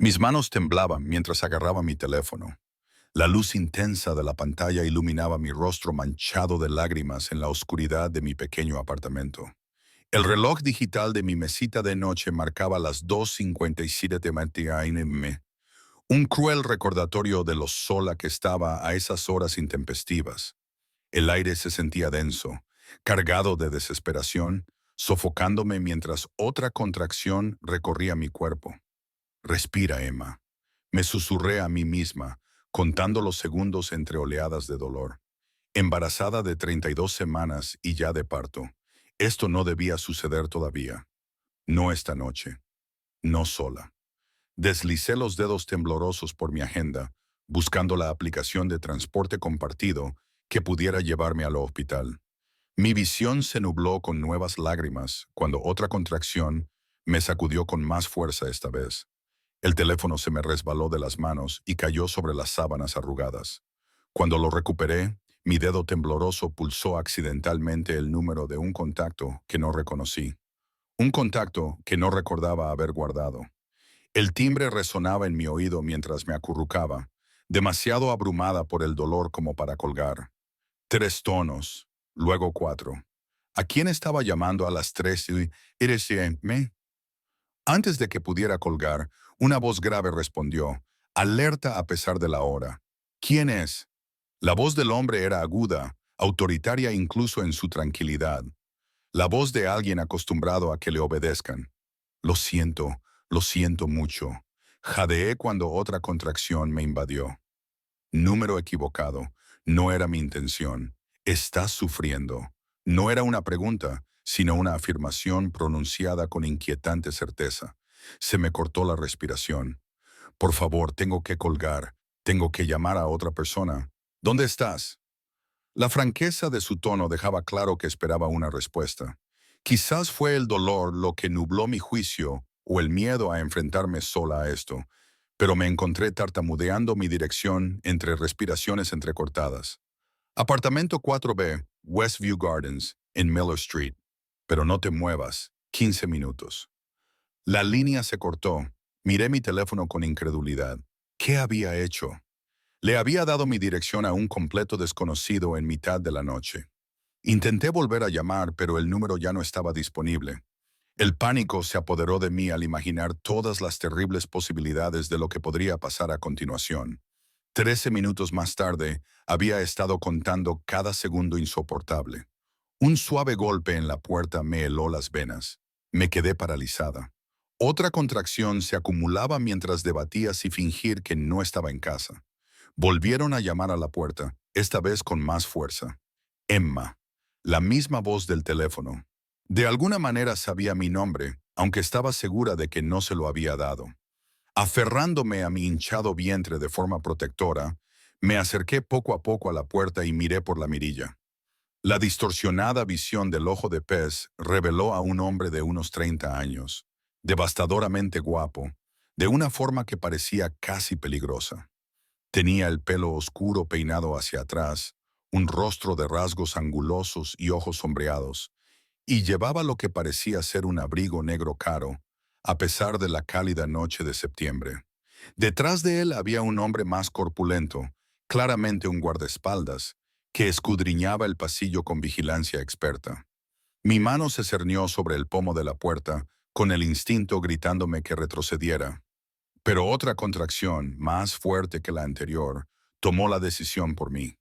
Mis manos temblaban mientras agarraba mi teléfono. La luz intensa de la pantalla iluminaba mi rostro manchado de lágrimas en la oscuridad de mi pequeño apartamento. El reloj digital de mi mesita de noche marcaba las 2:57 m. Un cruel recordatorio de lo sola que estaba a esas horas intempestivas. El aire se sentía denso, cargado de desesperación, sofocándome mientras otra contracción recorría mi cuerpo. Respira, Emma. Me susurré a mí misma, contando los segundos entre oleadas de dolor. Embarazada de 32 semanas y ya de parto. Esto no debía suceder todavía. No esta noche. No sola. Deslicé los dedos temblorosos por mi agenda, buscando la aplicación de transporte compartido que pudiera llevarme al hospital. Mi visión se nubló con nuevas lágrimas cuando otra contracción me sacudió con más fuerza esta vez. El teléfono se me resbaló de las manos y cayó sobre las sábanas arrugadas. Cuando lo recuperé, mi dedo tembloroso pulsó accidentalmente el número de un contacto que no reconocí. Un contacto que no recordaba haber guardado. El timbre resonaba en mi oído mientras me acurrucaba, demasiado abrumada por el dolor como para colgar. 3 tonos, luego 4. ¿A quién estaba llamando a las 3 y... ¿Eres me? Antes de que pudiera colgar, una voz grave respondió, alerta a pesar de la hora. ¿Quién es? La voz del hombre era aguda, autoritaria incluso en su tranquilidad. La voz de alguien acostumbrado a que le obedezcan. Lo siento mucho. Jadeé cuando otra contracción me invadió. Número equivocado. No era mi intención. Estás sufriendo. No era una pregunta, sino una afirmación pronunciada con inquietante certeza. Se me cortó la respiración. Por favor, tengo que colgar. Tengo que llamar a otra persona. ¿Dónde estás? La franqueza de su tono dejaba claro que esperaba una respuesta. Quizás fue el dolor lo que nubló mi juicio o el miedo a enfrentarme sola a esto, pero me encontré tartamudeando mi dirección entre respiraciones entrecortadas. Apartamento 4B, Westview Gardens, en Miller Street. Pero no te muevas. 15 minutos. La línea se cortó. Miré mi teléfono con incredulidad. ¿Qué había hecho? Le había dado mi dirección a un completo desconocido en mitad de la noche. Intenté volver a llamar, pero el número ya no estaba disponible. El pánico se apoderó de mí al imaginar todas las terribles posibilidades de lo que podría pasar a continuación. 13 minutos más tarde, había estado contando cada segundo insoportable. Un suave golpe en la puerta me heló las venas. Me quedé paralizada. Otra contracción se acumulaba mientras debatía si fingir que no estaba en casa. Volvieron a llamar a la puerta, esta vez con más fuerza. Emma, la misma voz del teléfono. De alguna manera sabía mi nombre, aunque estaba segura de que no se lo había dado. Aferrándome a mi hinchado vientre de forma protectora, me acerqué poco a poco a la puerta y miré por la mirilla. La distorsionada visión del ojo de pez reveló a un hombre de unos 30 años, devastadoramente guapo, de una forma que parecía casi peligrosa. Tenía el pelo oscuro peinado hacia atrás, un rostro de rasgos angulosos y ojos sombreados, y llevaba lo que parecía ser un abrigo negro caro, a pesar de la cálida noche de septiembre. Detrás de él había un hombre más corpulento, claramente un guardaespaldas, que escudriñaba el pasillo con vigilancia experta. Mi mano se cernió sobre el pomo de la puerta, con el instinto gritándome que retrocediera. Pero otra contracción, más fuerte que la anterior, tomó la decisión por mí.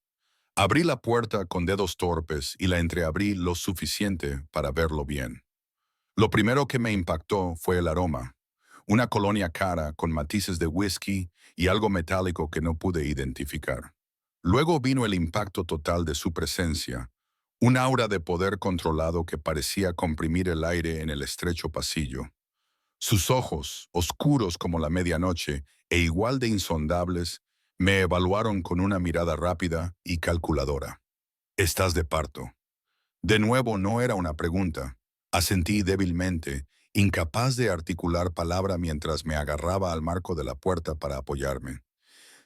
Abrí la puerta con dedos torpes y la entreabrí lo suficiente para verlo bien. Lo primero que me impactó fue el aroma. Una colonia cara con matices de whisky y algo metálico que no pude identificar. Luego vino el impacto total de su presencia, un aura de poder controlado que parecía comprimir el aire en el estrecho pasillo. Sus ojos, oscuros como la medianoche e igual de insondables, me evaluaron con una mirada rápida y calculadora. «Estás de parto». De nuevo no era una pregunta. Asentí débilmente, incapaz de articular palabra mientras me agarraba al marco de la puerta para apoyarme.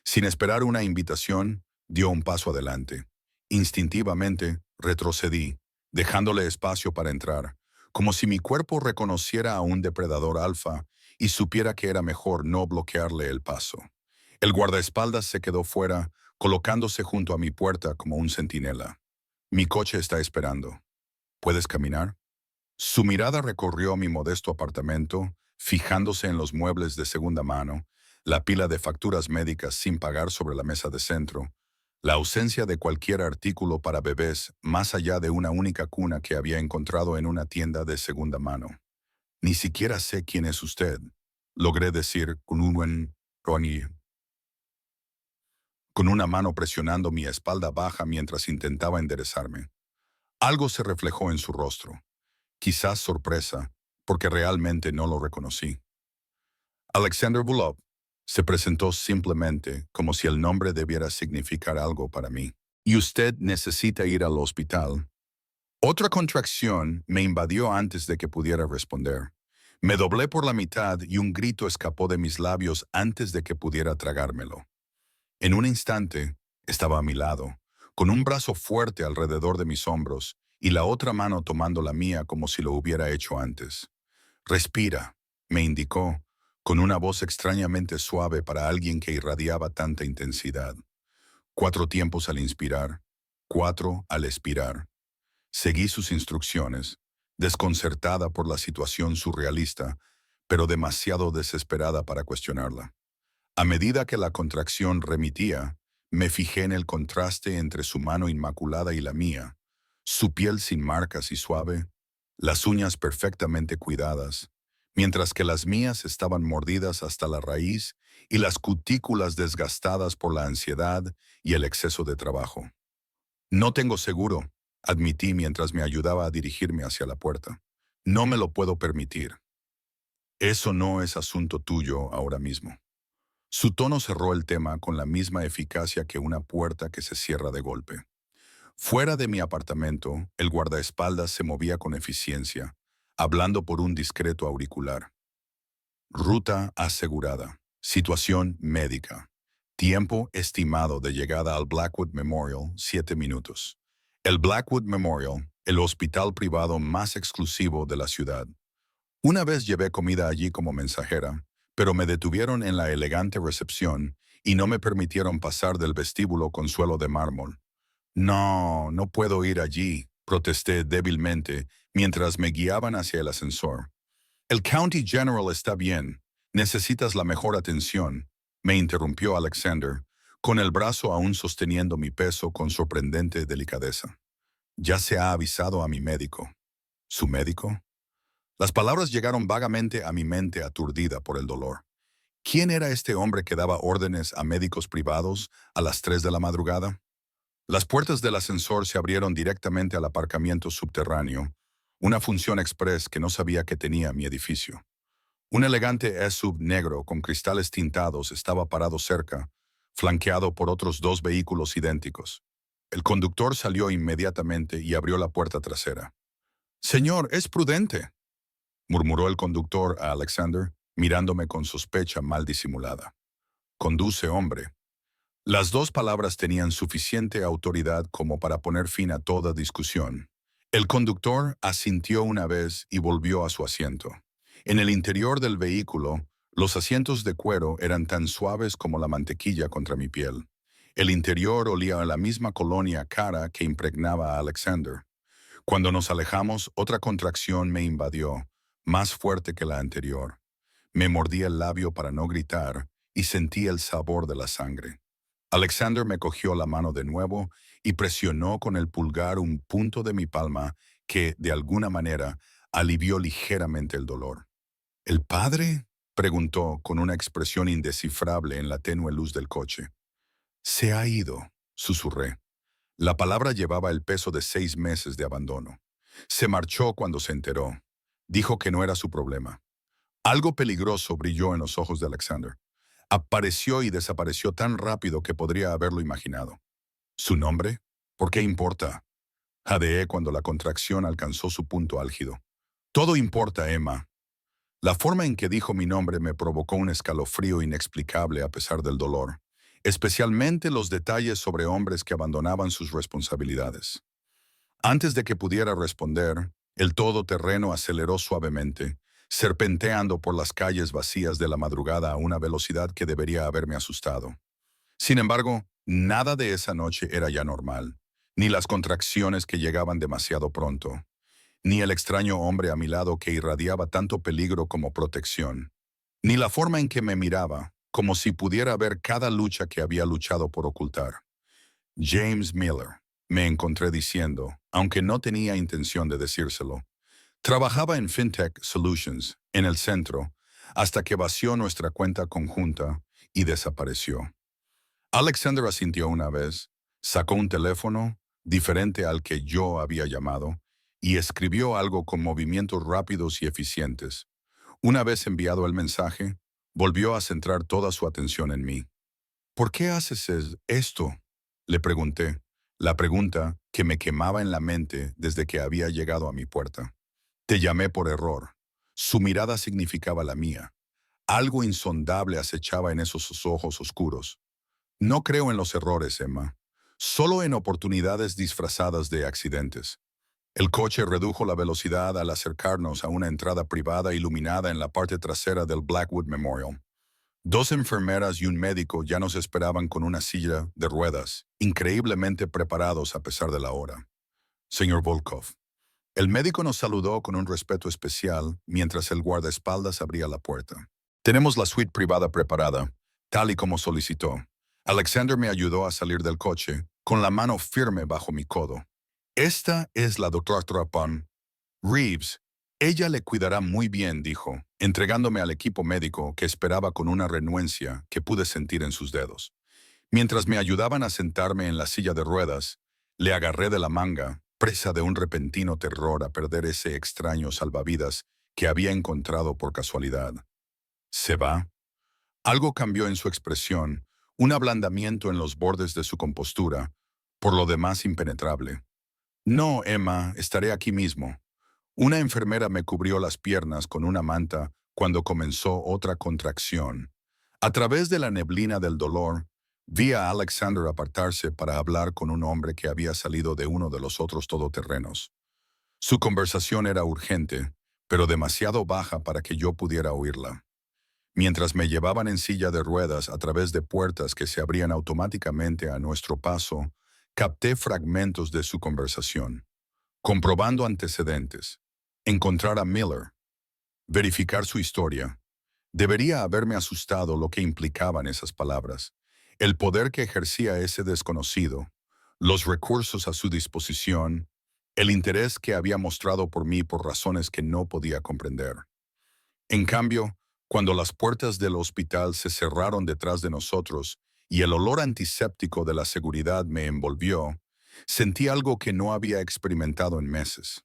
Sin esperar una invitación, dio un paso adelante. Instintivamente, retrocedí, dejándole espacio para entrar, como si mi cuerpo reconociera a un depredador alfa y supiera que era mejor no bloquearle el paso. El guardaespaldas se quedó fuera, colocándose junto a mi puerta como un centinela. Mi coche está esperando. ¿Puedes caminar? Su mirada recorrió mi modesto apartamento, fijándose en los muebles de segunda mano, la pila de facturas médicas sin pagar sobre la mesa de centro, la ausencia de cualquier artículo para bebés más allá de una única cuna que había encontrado en una tienda de segunda mano. Ni siquiera sé quién es usted, logré decir con un buen Ronnie, con una mano presionando mi espalda baja mientras intentaba enderezarme. Algo se reflejó en su rostro, quizás sorpresa, porque realmente no lo reconocí. Alexander Bulov se presentó simplemente como si el nombre debiera significar algo para mí. Y usted necesita ir al hospital. Otra contracción me invadió antes de que pudiera responder. Me doblé por la mitad y un grito escapó de mis labios antes de que pudiera tragármelo. En un instante, estaba a mi lado, con un brazo fuerte alrededor de mis hombros y la otra mano tomando la mía como si lo hubiera hecho antes. Respira, me indicó, con una voz extrañamente suave para alguien que irradiaba tanta intensidad. 4 tiempos al inspirar, 4 al expirar. Seguí sus instrucciones, desconcertada por la situación surrealista, pero demasiado desesperada para cuestionarla. A medida que la contracción remitía, me fijé en el contraste entre su mano inmaculada y la mía, su piel sin marcas y suave, las uñas perfectamente cuidadas, mientras que las mías estaban mordidas hasta la raíz y las cutículas desgastadas por la ansiedad y el exceso de trabajo. No tengo seguro, admití mientras me ayudaba a dirigirme hacia la puerta. No me lo puedo permitir. Eso no es asunto tuyo ahora mismo. Su tono cerró el tema con la misma eficacia que una puerta que se cierra de golpe. Fuera de mi apartamento, el guardaespaldas se movía con eficiencia, hablando por un discreto auricular. Ruta asegurada. Situación médica. Tiempo estimado de llegada al Blackwood Memorial, 7 minutos. El Blackwood Memorial, el hospital privado más exclusivo de la ciudad. Una vez llevé comida allí como mensajera, pero me detuvieron en la elegante recepción y no me permitieron pasar del vestíbulo con suelo de mármol. No, no puedo ir allí, protesté débilmente mientras me guiaban hacia el ascensor. El County General está bien. Necesitas la mejor atención, me interrumpió Alexander, con el brazo aún sosteniendo mi peso con sorprendente delicadeza. Ya se ha avisado a mi médico. ¿Su médico? Las palabras llegaron vagamente a mi mente aturdida por el dolor. ¿Quién era este hombre que daba órdenes a médicos privados a las 3 de la madrugada? Las puertas del ascensor se abrieron directamente al aparcamiento subterráneo, una función express que no sabía que tenía mi edificio. Un elegante SUV negro con cristales tintados estaba parado cerca, flanqueado por otros 2 vehículos idénticos. El conductor salió inmediatamente y abrió la puerta trasera. «Señor, es prudente», murmuró el conductor a Alexander, mirándome con sospecha mal disimulada. «Conduce, hombre». Las 2 palabras tenían suficiente autoridad como para poner fin a toda discusión. El conductor asintió una vez y volvió a su asiento. En el interior del vehículo, los asientos de cuero eran tan suaves como la mantequilla contra mi piel. El interior olía a la misma colonia cara que impregnaba a Alexander. Cuando nos alejamos, otra contracción me invadió, más fuerte que la anterior. Me mordí el labio para no gritar y sentí el sabor de la sangre. Alexander me cogió la mano de nuevo y presionó con el pulgar un punto de mi palma que, de alguna manera, alivió ligeramente el dolor. ¿El padre?, preguntó con una expresión indescifrable en la tenue luz del coche. Se ha ido, susurré. La palabra llevaba el peso de 6 meses de abandono. Se marchó cuando se enteró. Dijo que no era su problema. Algo peligroso brilló en los ojos de Alexander. Apareció y desapareció tan rápido que podría haberlo imaginado. ¿Su nombre? ¿Por qué importa? Jadeé cuando la contracción alcanzó su punto álgido. Todo importa, Emma. La forma en que dijo mi nombre me provocó un escalofrío inexplicable a pesar del dolor, especialmente los detalles sobre hombres que abandonaban sus responsabilidades. Antes de que pudiera responder, el todoterreno aceleró suavemente, serpenteando por las calles vacías de la madrugada a una velocidad que debería haberme asustado. Sin embargo, nada de esa noche era ya normal, ni las contracciones que llegaban demasiado pronto, ni el extraño hombre a mi lado que irradiaba tanto peligro como protección, ni la forma en que me miraba, como si pudiera ver cada lucha que había luchado por ocultar. James Miller, me encontré diciendo, aunque no tenía intención de decírselo. Trabajaba en FinTech Solutions, en el centro, hasta que vació nuestra cuenta conjunta y desapareció. Alexander asintió una vez, sacó un teléfono, diferente al que yo había llamado, y escribió algo con movimientos rápidos y eficientes. Una vez enviado el mensaje, volvió a centrar toda su atención en mí. ¿Por qué haces esto? Le pregunté, la pregunta que me quemaba en la mente desde que había llegado a mi puerta. Te llamé por error. Su mirada significaba la mía. Algo insondable acechaba en esos ojos oscuros. No creo en los errores, Emma. Solo en oportunidades disfrazadas de accidentes. El coche redujo la velocidad al acercarnos a una entrada privada iluminada en la parte trasera del Blackwood Memorial. Dos enfermeras y un médico ya nos esperaban con una silla de ruedas, increíblemente preparados a pesar de la hora. Señor Volkov. El médico nos saludó con un respeto especial mientras el guardaespaldas abría la puerta. Tenemos la suite privada preparada, tal y como solicitó. Alexander me ayudó a salir del coche, con la mano firme bajo mi codo. Esta es la doctora Trapan. Reeves, ella le cuidará muy bien, dijo, entregándome al equipo médico que esperaba con una renuencia que pude sentir en sus dedos. Mientras me ayudaban a sentarme en la silla de ruedas, le agarré de la manga, presa de un repentino terror a perder ese extraño salvavidas que había encontrado por casualidad. ¿Se va? Algo cambió en su expresión, un ablandamiento en los bordes de su compostura, por lo demás impenetrable. No, Emma, estaré aquí mismo. Una enfermera me cubrió las piernas con una manta cuando comenzó otra contracción. A través de la neblina del dolor, vi a Alexander apartarse para hablar con un hombre que había salido de uno de los otros todoterrenos. Su conversación era urgente, pero demasiado baja para que yo pudiera oírla. Mientras me llevaban en silla de ruedas a través de puertas que se abrían automáticamente a nuestro paso, capté fragmentos de su conversación, comprobando antecedentes, encontrar a Miller, verificar su historia. Debería haberme asustado lo que implicaban esas palabras, el poder que ejercía ese desconocido, los recursos a su disposición, el interés que había mostrado por mí por razones que no podía comprender. En cambio, cuando las puertas del hospital se cerraron detrás de nosotros y el olor antiséptico de la seguridad me envolvió, sentí algo que no había experimentado en meses.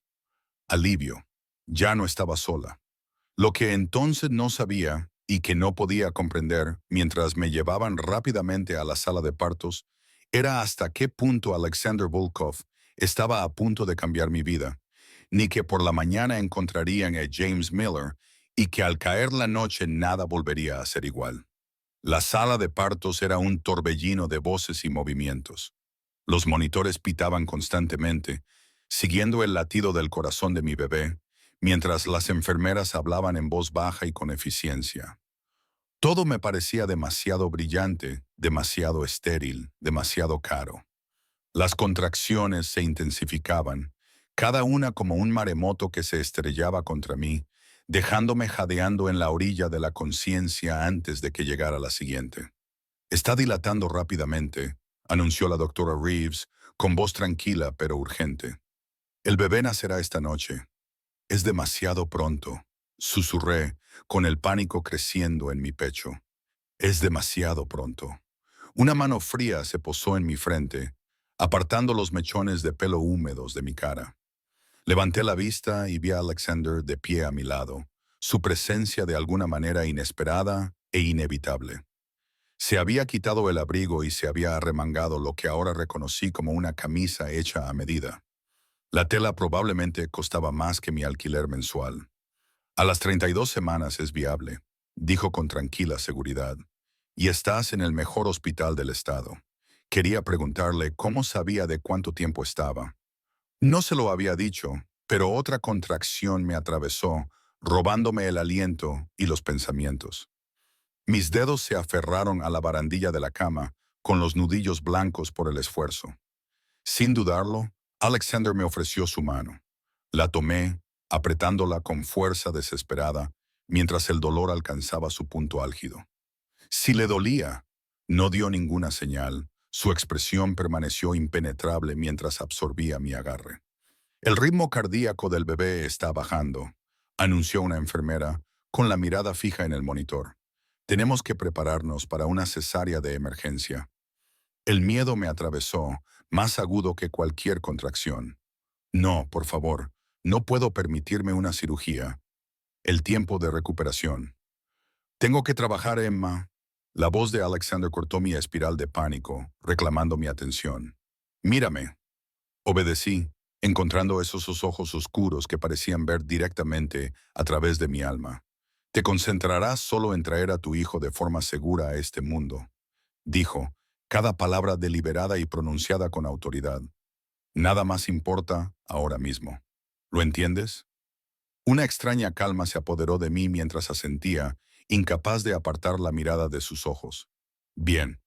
Alivio. Ya no estaba sola. Lo que entonces no sabía y que no podía comprender mientras me llevaban rápidamente a la sala de partos era hasta qué punto Alexander Volkov estaba a punto de cambiar mi vida, ni que por la mañana encontrarían a James Miller y que al caer la noche nada volvería a ser igual. La sala de partos era un torbellino de voces y movimientos. Los monitores pitaban constantemente, siguiendo el latido del corazón de mi bebé, mientras las enfermeras hablaban en voz baja y con eficiencia. Todo me parecía demasiado brillante, demasiado estéril, demasiado caro. Las contracciones se intensificaban, cada una como un maremoto que se estrellaba contra mí, dejándome jadeando en la orilla de la conciencia antes de que llegara la siguiente. Está dilatando rápidamente, anunció la doctora Reeves, con voz tranquila pero urgente. El bebé nacerá esta noche. Es demasiado pronto, susurré, con el pánico creciendo en mi pecho. Es demasiado pronto. Una mano fría se posó en mi frente, apartando los mechones de pelo húmedos de mi cara. Levanté la vista y vi a Alexander de pie a mi lado, su presencia de alguna manera inesperada e inevitable. Se había quitado el abrigo y se había arremangado lo que ahora reconocí como una camisa hecha a medida. La tela probablemente costaba más que mi alquiler mensual. A las 32 semanas es viable, dijo con tranquila seguridad. Y estás en el mejor hospital del estado. Quería preguntarle cómo sabía de cuánto tiempo estaba. No se lo había dicho, pero otra contracción me atravesó, robándome el aliento y los pensamientos. Mis dedos se aferraron a la barandilla de la cama, con los nudillos blancos por el esfuerzo. Sin dudarlo, Alexander me ofreció su mano. La tomé, apretándola con fuerza desesperada, mientras el dolor alcanzaba su punto álgido. Si le dolía, no dio ninguna señal. Su expresión permaneció impenetrable mientras absorbía mi agarre. El ritmo cardíaco del bebé está bajando, anunció una enfermera, con la mirada fija en el monitor. Tenemos que prepararnos para una cesárea de emergencia. El miedo me atravesó, más agudo que cualquier contracción. No, por favor, no puedo permitirme una cirugía. El tiempo de recuperación. Tengo que trabajar, Emma. La voz de Alexander cortó mi espiral de pánico, reclamando mi atención. Mírame. Obedecí, encontrando esos ojos oscuros que parecían ver directamente a través de mi alma. Te concentrarás solo en traer a tu hijo de forma segura a este mundo, dijo, cada palabra deliberada y pronunciada con autoridad. Nada más importa ahora mismo. ¿Lo entiendes? Una extraña calma se apoderó de mí mientras asentía, incapaz de apartar la mirada de sus ojos. Bien.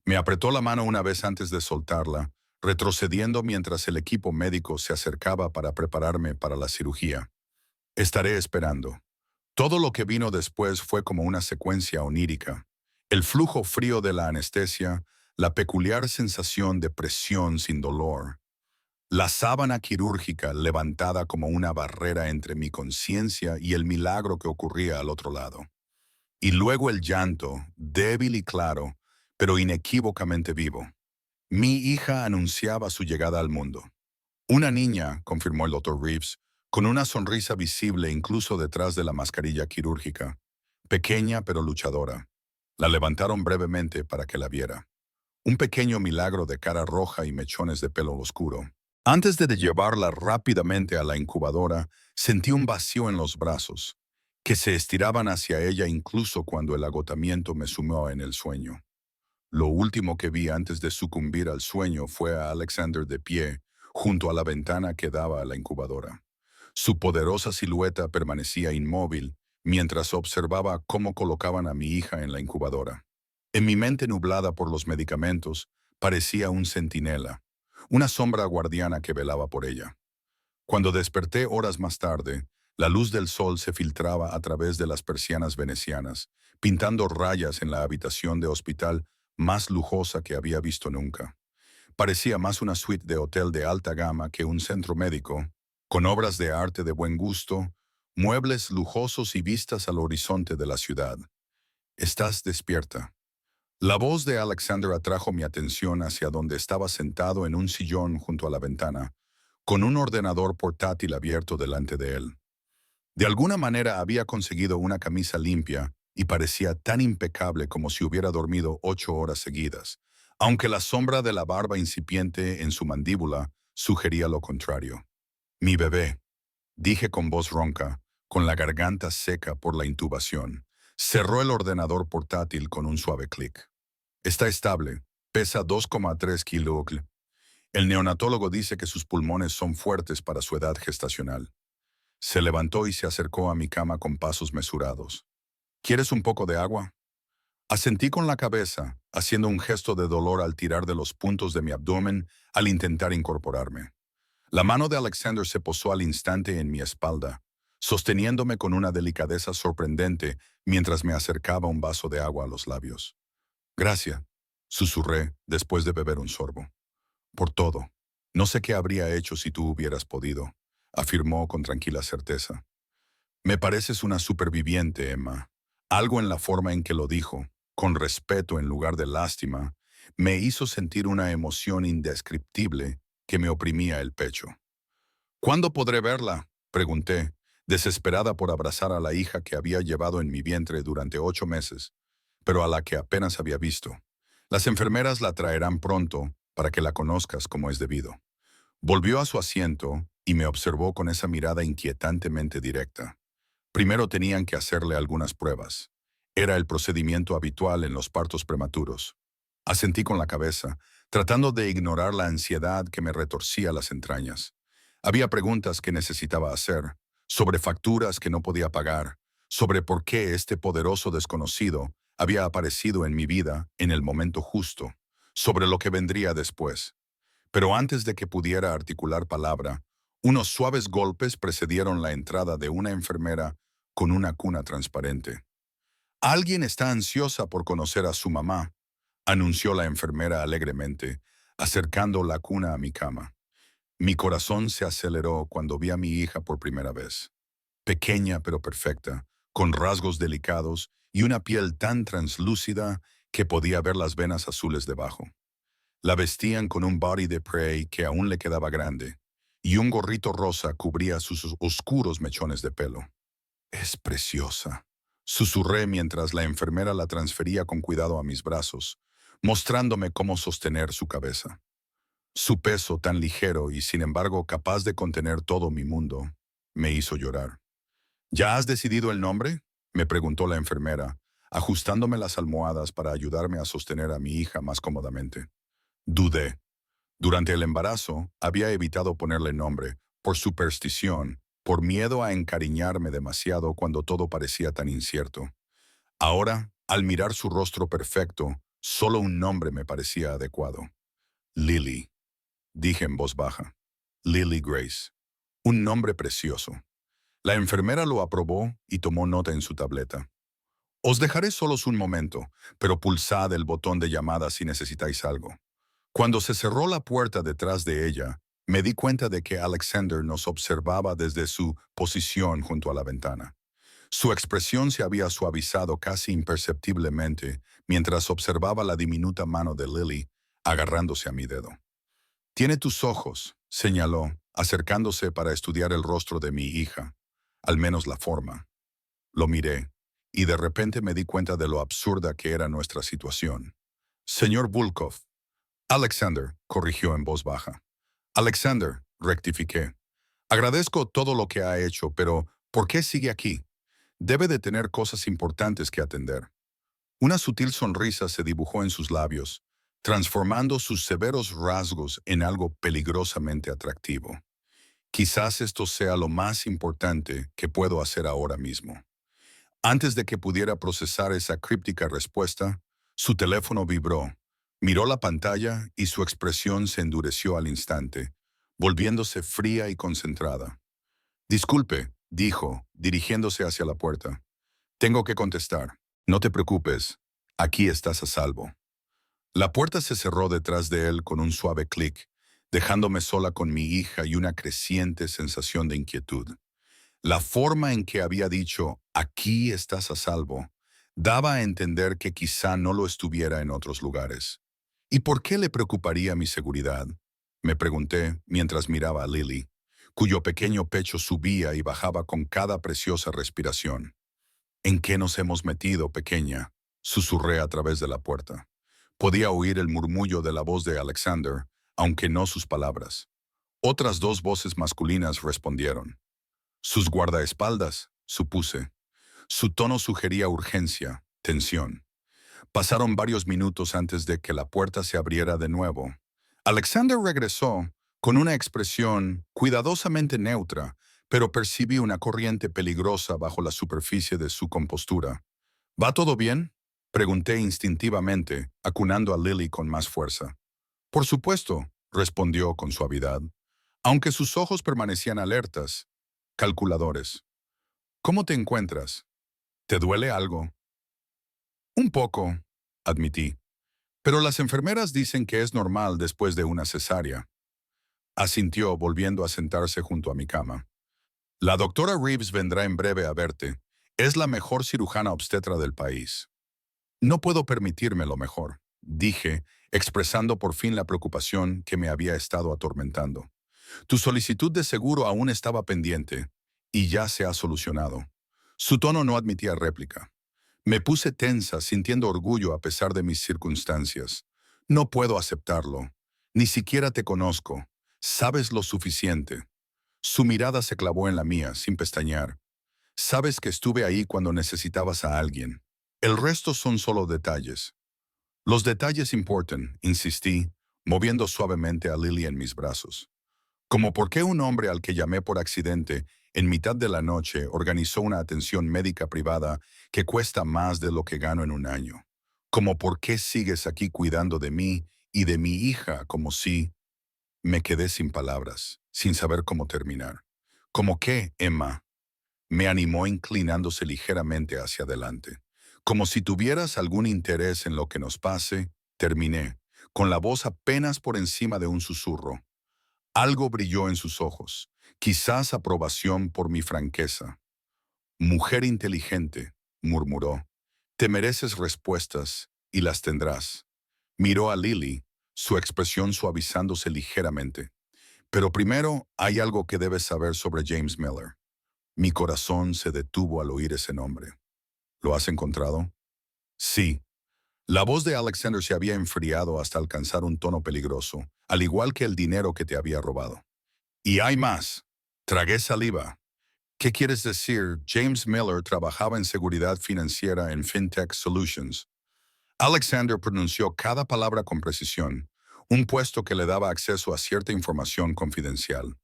Me apretó la mano una vez antes de soltarla, retrocediendo mientras el equipo médico se acercaba para prepararme para la cirugía. Estaré esperando. Todo lo que vino después fue como una secuencia onírica. El flujo frío de la anestesia, la peculiar sensación de presión sin dolor. La sábana quirúrgica levantada como una barrera entre mi conciencia y el milagro que ocurría al otro lado. Y luego el llanto, débil y claro, pero inequívocamente vivo. Mi hija anunciaba su llegada al mundo. Una niña, confirmó el doctor Reeves, con una sonrisa visible incluso detrás de la mascarilla quirúrgica. Pequeña pero luchadora. La levantaron brevemente para que la viera. Un pequeño milagro de cara roja y mechones de pelo oscuro. Antes de llevarla rápidamente a la incubadora, sentí un vacío en los brazos, que se estiraban hacia ella incluso cuando el agotamiento me sumió en el sueño. Lo último que vi antes de sucumbir al sueño fue a Alexander de pie, junto a la ventana que daba a la incubadora. Su poderosa silueta permanecía inmóvil mientras observaba cómo colocaban a mi hija en la incubadora. En mi mente nublada por los medicamentos, parecía un centinela, una sombra guardiana que velaba por ella. Cuando desperté horas más tarde, la luz del sol se filtraba a través de las persianas venecianas, pintando rayas en la habitación de hospital más lujosa que había visto nunca. Parecía más una suite de hotel de alta gama que un centro médico, con obras de arte de buen gusto, muebles lujosos y vistas al horizonte de la ciudad. Estás despierta. La voz de Alexander atrajo mi atención hacia donde estaba sentado en un sillón junto a la ventana, con un ordenador portátil abierto delante de él. De alguna manera había conseguido una camisa limpia y parecía tan impecable como si hubiera dormido 8 horas seguidas, aunque la sombra de la barba incipiente en su mandíbula sugería lo contrario. Mi bebé, dije con voz ronca, con la garganta seca por la intubación. Cerró el ordenador portátil con un suave clic. Está estable, pesa 2,3 kilos. El neonatólogo dice que sus pulmones son fuertes para su edad gestacional. Se levantó y se acercó a mi cama con pasos mesurados. ¿Quieres un poco de agua? Asentí con la cabeza, haciendo un gesto de dolor al tirar de los puntos de mi abdomen al intentar incorporarme. La mano de Alexander se posó al instante en mi espalda, sosteniéndome con una delicadeza sorprendente mientras me acercaba un vaso de agua a los labios. Gracias, susurré después de beber un sorbo. Por todo. No sé qué habría hecho si tú hubieras podido, afirmó con tranquila certeza. Me pareces una superviviente, Emma. Algo en la forma en que lo dijo, con respeto en lugar de lástima, me hizo sentir una emoción indescriptible que me oprimía el pecho. ¿Cuándo podré verla?, pregunté, desesperada por abrazar a la hija que había llevado en mi vientre durante 8 meses, pero a la que apenas había visto. Las enfermeras la traerán pronto para que la conozcas como es debido. Volvió a su asiento y me observó con esa mirada inquietantemente directa. Primero tenían que hacerle algunas pruebas. Era el procedimiento habitual en los partos prematuros. Asentí con la cabeza, tratando de ignorar la ansiedad que me retorcía las entrañas. Había preguntas que necesitaba hacer, sobre facturas que no podía pagar, sobre por qué este poderoso desconocido había aparecido en mi vida en el momento justo, sobre lo que vendría después. Pero antes de que pudiera articular palabra, unos suaves golpes precedieron la entrada de una enfermera con una cuna transparente. Alguien está ansiosa por conocer a su mamá, anunció la enfermera alegremente, acercando la cuna a mi cama. Mi corazón se aceleró cuando vi a mi hija por primera vez. Pequeña pero perfecta, con rasgos delicados y una piel tan translúcida que podía ver las venas azules debajo. La vestían con un body de prey que aún le quedaba grande, y un gorrito rosa cubría sus oscuros mechones de pelo. Es preciosa, susurré mientras la enfermera la transfería con cuidado a mis brazos, mostrándome cómo sostener su cabeza. Su peso tan ligero y sin embargo capaz de contener todo mi mundo, me hizo llorar. ¿Ya has decidido el nombre?, me preguntó la enfermera, ajustándome las almohadas para ayudarme a sostener a mi hija más cómodamente. Dudé. Durante el embarazo, había evitado ponerle nombre, por superstición, por miedo a encariñarme demasiado cuando todo parecía tan incierto. Ahora, al mirar su rostro perfecto, solo un nombre me parecía adecuado. Lily, dije en voz baja. Lily Grace. Un nombre precioso. La enfermera lo aprobó y tomó nota en su tableta. Os dejaré solos un momento, pero pulsad el botón de llamada si necesitáis algo. Cuando se cerró la puerta detrás de ella, me di cuenta de que Alexander nos observaba desde su posición junto a la ventana. Su expresión se había suavizado casi imperceptiblemente mientras observaba la diminuta mano de Lily agarrándose a mi dedo. «Tiene tus ojos», señaló, acercándose para estudiar el rostro de mi hija, al menos la forma. Lo miré, y de repente me di cuenta de lo absurda que era nuestra situación. «Señor Volkov». «Alexander», corrigió en voz baja. «Alexander», rectifiqué. «Agradezco todo lo que ha hecho, pero ¿por qué sigue aquí? Debe de tener cosas importantes que atender». Una sutil sonrisa se dibujó en sus labios, transformando sus severos rasgos en algo peligrosamente atractivo. Quizás esto sea lo más importante que puedo hacer ahora mismo. Antes de que pudiera procesar esa críptica respuesta, su teléfono vibró, miró la pantalla y su expresión se endureció al instante, volviéndose fría y concentrada. «Disculpe», dijo, dirigiéndose hacia la puerta. «Tengo que contestar. No te preocupes. Aquí estás a salvo». La puerta se cerró detrás de él con un suave clic, dejándome sola con mi hija y una creciente sensación de inquietud. La forma en que había dicho «aquí estás a salvo» daba a entender que quizá no lo estuviera en otros lugares. ¿Y por qué le preocuparía mi seguridad?, me pregunté mientras miraba a Lily, cuyo pequeño pecho subía y bajaba con cada preciosa respiración. «¿En qué nos hemos metido, pequeña?», susurré a través de la puerta. Podía oír el murmullo de la voz de Alexander, aunque no sus palabras. Otras dos voces masculinas respondieron. «Sus guardaespaldas», supuse. Su tono sugería urgencia, tensión. Pasaron varios minutos antes de que la puerta se abriera de nuevo. Alexander regresó con una expresión cuidadosamente neutra, pero percibí una corriente peligrosa bajo la superficie de su compostura. «¿Va todo bien?», pregunté instintivamente, acunando a Lily con más fuerza. «Por supuesto», respondió con suavidad, aunque sus ojos permanecían alertas, calculadores. «¿Cómo te encuentras? ¿Te duele algo?». «Un poco», admití, «pero las enfermeras dicen que es normal después de una cesárea». Asintió, volviendo a sentarse junto a mi cama. «La doctora Reeves vendrá en breve a verte. Es la mejor cirujana obstetra del país». «No puedo permitirme lo mejor», dije, expresando por fin la preocupación que me había estado atormentando. «Tu solicitud de seguro aún estaba pendiente, y ya se ha solucionado». Su tono no admitía réplica. Me puse tensa, sintiendo orgullo a pesar de mis circunstancias. «No puedo aceptarlo. Ni siquiera te conozco. Sabes lo suficiente». Su mirada se clavó en la mía, sin pestañear. «Sabes que estuve ahí cuando necesitabas a alguien. El resto son solo detalles». «Los detalles importan», insistí, moviendo suavemente a Lily en mis brazos. «Como por qué un hombre al que llamé por accidente En mitad de la noche organizó una atención médica privada que cuesta más de lo que gano en un año. Como ¿por qué sigues aquí cuidando de mí y de mi hija? Como si me quedé sin palabras, sin saber cómo terminar. ¿Cómo qué, Emma? Me animó inclinándose ligeramente hacia adelante. Como si tuvieras algún interés en lo que nos pase, terminé, con la voz apenas por encima de un susurro. Algo brilló en sus ojos, quizás aprobación por mi franqueza. Mujer inteligente, murmuró, te mereces respuestas y las tendrás. Miró a Lily, su expresión suavizándose ligeramente. Pero primero hay algo que debes saber sobre James Miller. Mi corazón se detuvo al oír ese nombre. ¿Lo has encontrado? Sí. La voz de Alexander se había enfriado hasta alcanzar un tono peligroso, al igual que el dinero que te había robado. Y hay más. Tragué saliva. ¿Qué quieres decir? James Miller trabajaba en seguridad financiera en FinTech Solutions. Alexander pronunció cada palabra con precisión, un puesto que le daba acceso a cierta información confidencial.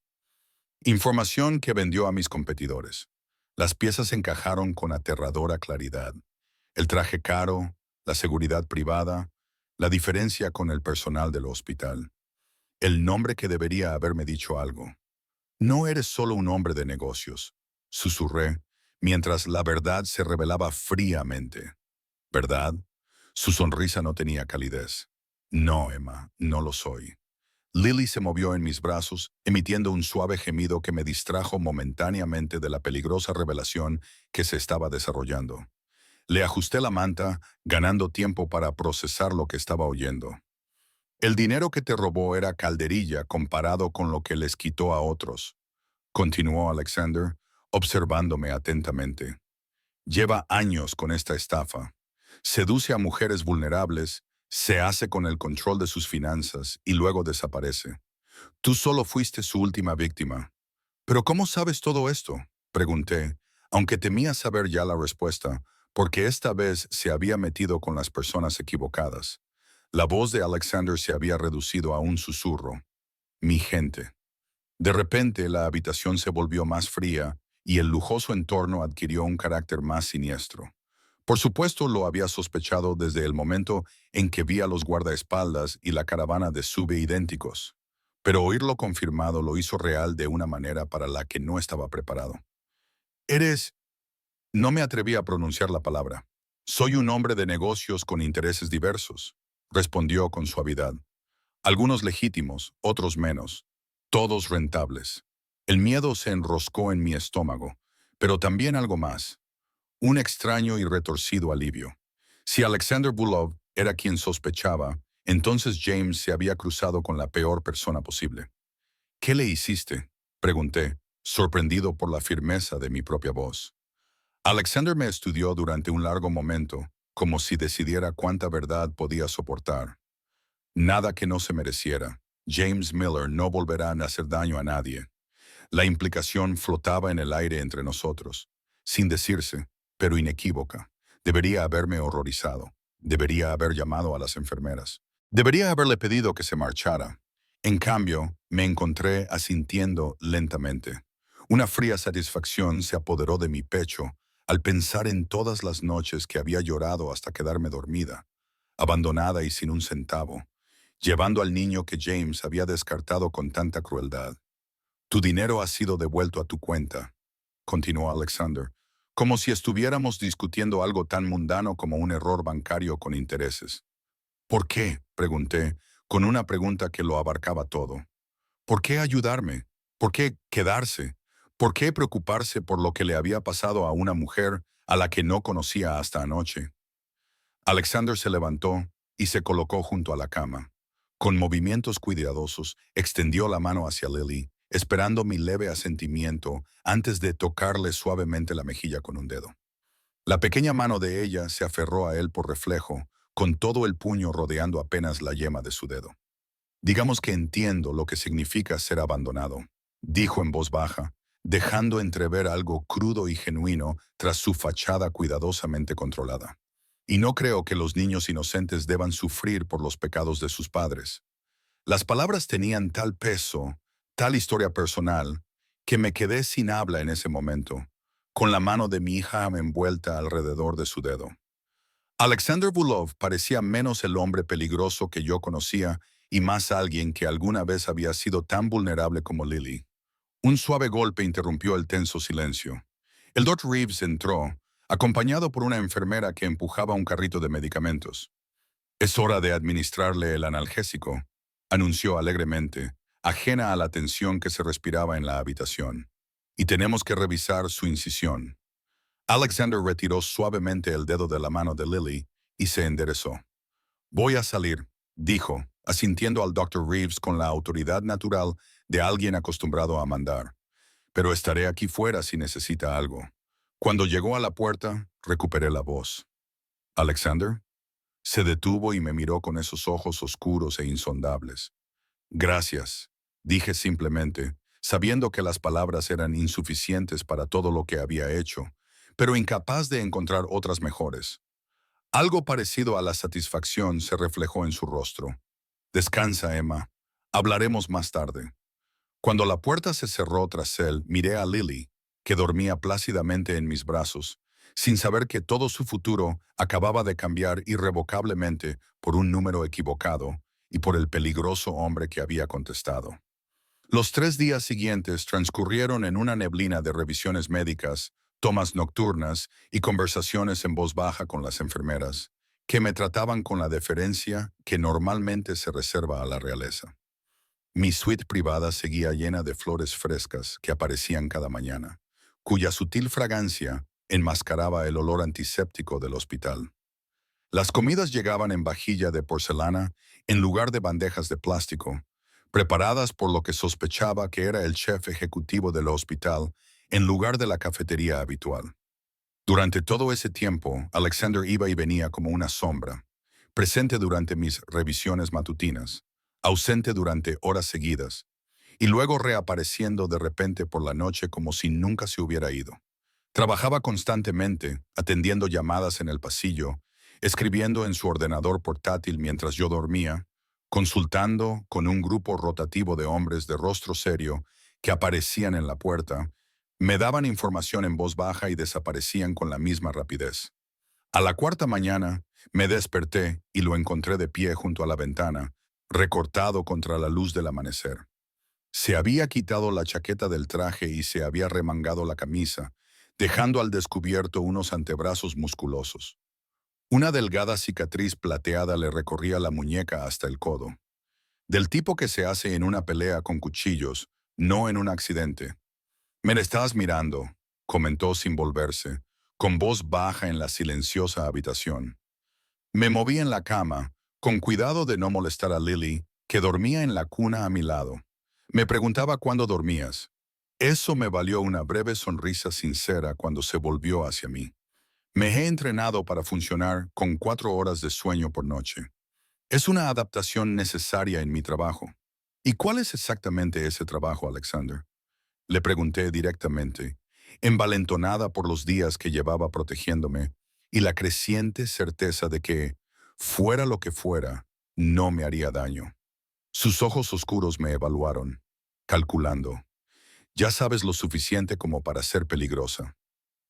Información que vendió a mis competidores. Las piezas encajaron con aterradora claridad. El traje caro, la seguridad privada, la diferencia con el personal del hospital. El nombre que debería haberme dicho algo. No eres solo un hombre de negocios, susurré, mientras la verdad se revelaba fríamente. ¿Verdad? Su sonrisa no tenía calidez. No, Emma, no lo soy. Lily se movió en mis brazos, emitiendo un suave gemido que me distrajo momentáneamente de la peligrosa revelación que se estaba desarrollando. Le ajusté la manta, ganando tiempo para procesar lo que estaba oyendo. El dinero que te robó era calderilla comparado con lo que les quitó a otros, continuó Alexander, observándome atentamente. Lleva años con esta estafa. Seduce a mujeres vulnerables, se hace con el control de sus finanzas y luego desaparece. Tú solo fuiste su última víctima. ¿Pero cómo sabes todo esto? Pregunté, aunque temía saber ya la respuesta, porque esta vez se había metido con las personas equivocadas. La voz de Alexander se había reducido a un susurro. Mi gente. De repente la habitación se volvió más fría y el lujoso entorno adquirió un carácter más siniestro. Por supuesto lo había sospechado desde el momento en que vi a los guardaespaldas y la caravana de sube idénticos, pero oírlo confirmado lo hizo real de una manera para la que no estaba preparado. Eres... No me atreví a pronunciar la palabra. Soy un hombre de negocios con intereses diversos, respondió con suavidad. Algunos legítimos, otros menos, todos rentables. El miedo se enroscó en mi estómago, pero también algo más, un extraño y retorcido alivio. Si Alexander Bulov era quien sospechaba, entonces James se había cruzado con la peor persona posible. ¿Qué le hiciste?, pregunté, sorprendido por la firmeza de mi propia voz. Alexander me estudió durante un largo momento, como si decidiera cuánta verdad podía soportar. Nada que no se mereciera. James Miller no volverá a hacer daño a nadie. La implicación flotaba en el aire entre nosotros, sin decirse, pero inequívoca. Debería haberme horrorizado. Debería haber llamado a las enfermeras. Debería haberle pedido que se marchara. En cambio, me encontré asintiendo lentamente. Una fría satisfacción se apoderó de mi pecho al pensar en todas las noches que había llorado hasta quedarme dormida, abandonada y sin un centavo, llevando al niño que James había descartado con tanta crueldad. Tu dinero ha sido devuelto a tu cuenta, continuó Alexander, como si estuviéramos discutiendo algo tan mundano como un error bancario con intereses. ¿Por qué?, pregunté, con una pregunta que lo abarcaba todo. ¿Por qué ayudarme? ¿Por qué quedarse? ¿Por qué preocuparse por lo que le había pasado a una mujer a la que no conocía hasta anoche? Alexander se levantó y se colocó junto a la cama. Con movimientos cuidadosos, extendió la mano hacia Lily, esperando mi leve asentimiento antes de tocarle suavemente la mejilla con un dedo. La pequeña mano de ella se aferró a él por reflejo, con todo el puño rodeando apenas la yema de su dedo. Digamos que entiendo lo que significa ser abandonado, dijo en voz baja, dejando entrever algo crudo y genuino tras su fachada cuidadosamente controlada. Y no creo que los niños inocentes deban sufrir por los pecados de sus padres. Las palabras tenían tal peso, tal historia personal, que me quedé sin habla en ese momento, con la mano de mi hija envuelta alrededor de su dedo. Alexander Bulov parecía menos el hombre peligroso que yo conocía y más alguien que alguna vez había sido tan vulnerable como Lily. Un suave golpe interrumpió el tenso silencio. El Dr. Reeves entró, acompañado por una enfermera que empujaba un carrito de medicamentos. «Es hora de administrarle el analgésico», anunció alegremente, ajena a la tensión que se respiraba en la habitación. «Y tenemos que revisar su incisión». Alexander retiró suavemente el dedo de la mano de Lily y se enderezó. «Voy a salir», dijo, asintiendo al Dr. Reeves con la autoridad natural de alguien acostumbrado a mandar. «Pero estaré aquí fuera si necesita algo». Cuando llegó a la puerta, recuperé la voz. «¿Alexander?» Se detuvo y me miró con esos ojos oscuros e insondables. «Gracias», dije simplemente, sabiendo que las palabras eran insuficientes para todo lo que había hecho, pero incapaz de encontrar otras mejores. Algo parecido a la satisfacción se reflejó en su rostro. «Descansa, Emma. Hablaremos más tarde». Cuando la puerta se cerró tras él, miré a Lily, que dormía plácidamente en mis brazos, sin saber que todo su futuro acababa de cambiar irrevocablemente por un número equivocado y por el peligroso hombre que había contestado. Los 3 días siguientes transcurrieron en una neblina de revisiones médicas, tomas nocturnas y conversaciones en voz baja con las enfermeras, que me trataban con la deferencia que normalmente se reserva a la realeza. Mi suite privada seguía llena de flores frescas que aparecían cada mañana, cuya sutil fragancia enmascaraba el olor antiséptico del hospital. Las comidas llegaban en vajilla de porcelana en lugar de bandejas de plástico, preparadas por lo que sospechaba que era el chef ejecutivo del hospital en lugar de la cafetería habitual. Durante todo ese tiempo, Alexander iba y venía como una sombra, presente durante mis revisiones matutinas, ausente durante horas seguidas, y luego reapareciendo de repente por la noche como si nunca se hubiera ido. Trabajaba constantemente, atendiendo llamadas en el pasillo, escribiendo en su ordenador portátil mientras yo dormía, consultando con un grupo rotativo de hombres de rostro serio que aparecían en la puerta, me daban información en voz baja y desaparecían con la misma rapidez. A la cuarta mañana, me desperté y lo encontré de pie junto a la ventana, recortado contra la luz del amanecer. Se había quitado la chaqueta del traje y se había remangado la camisa, dejando al descubierto unos antebrazos musculosos. Una delgada cicatriz plateada le recorría la muñeca hasta el codo. Del tipo que se hace en una pelea con cuchillos, no en un accidente. «Me la estás mirando», comentó sin volverse, con voz baja en la silenciosa habitación. Me moví en la cama, con cuidado de no molestar a Lily, que dormía en la cuna a mi lado. Me preguntaba cuándo dormías. Eso me valió una breve sonrisa sincera cuando se volvió hacia mí. Me he entrenado para funcionar con 4 horas de sueño por noche. Es una adaptación necesaria en mi trabajo. ¿Y cuál es exactamente ese trabajo, Alexander? Le pregunté directamente, envalentonada por los días que llevaba protegiéndome y la creciente certeza de que, fuera lo que fuera, no me haría daño. Sus ojos oscuros me evaluaron, calculando. «Ya sabes lo suficiente como para ser peligrosa».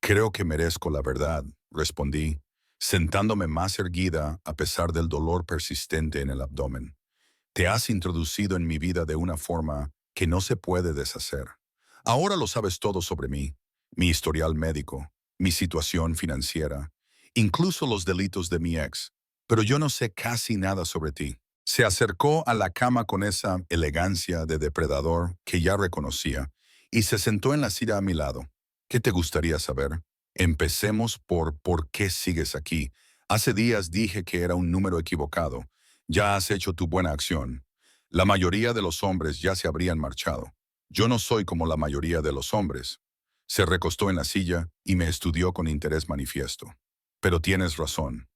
«Creo que merezco la verdad», respondí, sentándome más erguida a pesar del dolor persistente en el abdomen. «Te has introducido en mi vida de una forma que no se puede deshacer. Ahora lo sabes todo sobre mí, mi historial médico, mi situación financiera, incluso los delitos de mi ex, pero yo no sé casi nada sobre ti». Se acercó a la cama con esa elegancia de depredador que ya reconocía y se sentó en la silla a mi lado. «¿Qué te gustaría saber? Empecemos por qué sigues aquí. Hace días dije que era un número equivocado. Ya has hecho tu buena acción. La mayoría de los hombres ya se habrían marchado. Yo no soy como la mayoría de los hombres». Se recostó en la silla y me estudió con interés manifiesto. «Pero tienes razón.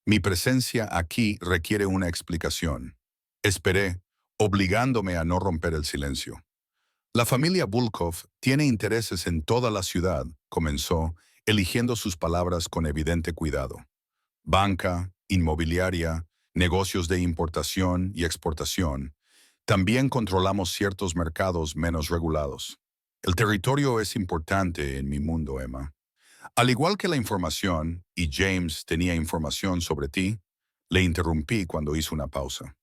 Mi presencia aquí requiere una explicación». Esperé, obligándome a no romper el silencio. «La familia Volkov tiene intereses en toda la ciudad», comenzó, eligiendo sus palabras con evidente cuidado. «Banca, inmobiliaria, negocios de importación y exportación. También controlamos ciertos mercados menos regulados». El territorio es importante en mi mundo, Emma. Al igual que la información, y James tenía información sobre ti, le interrumpí cuando hizo una pausa.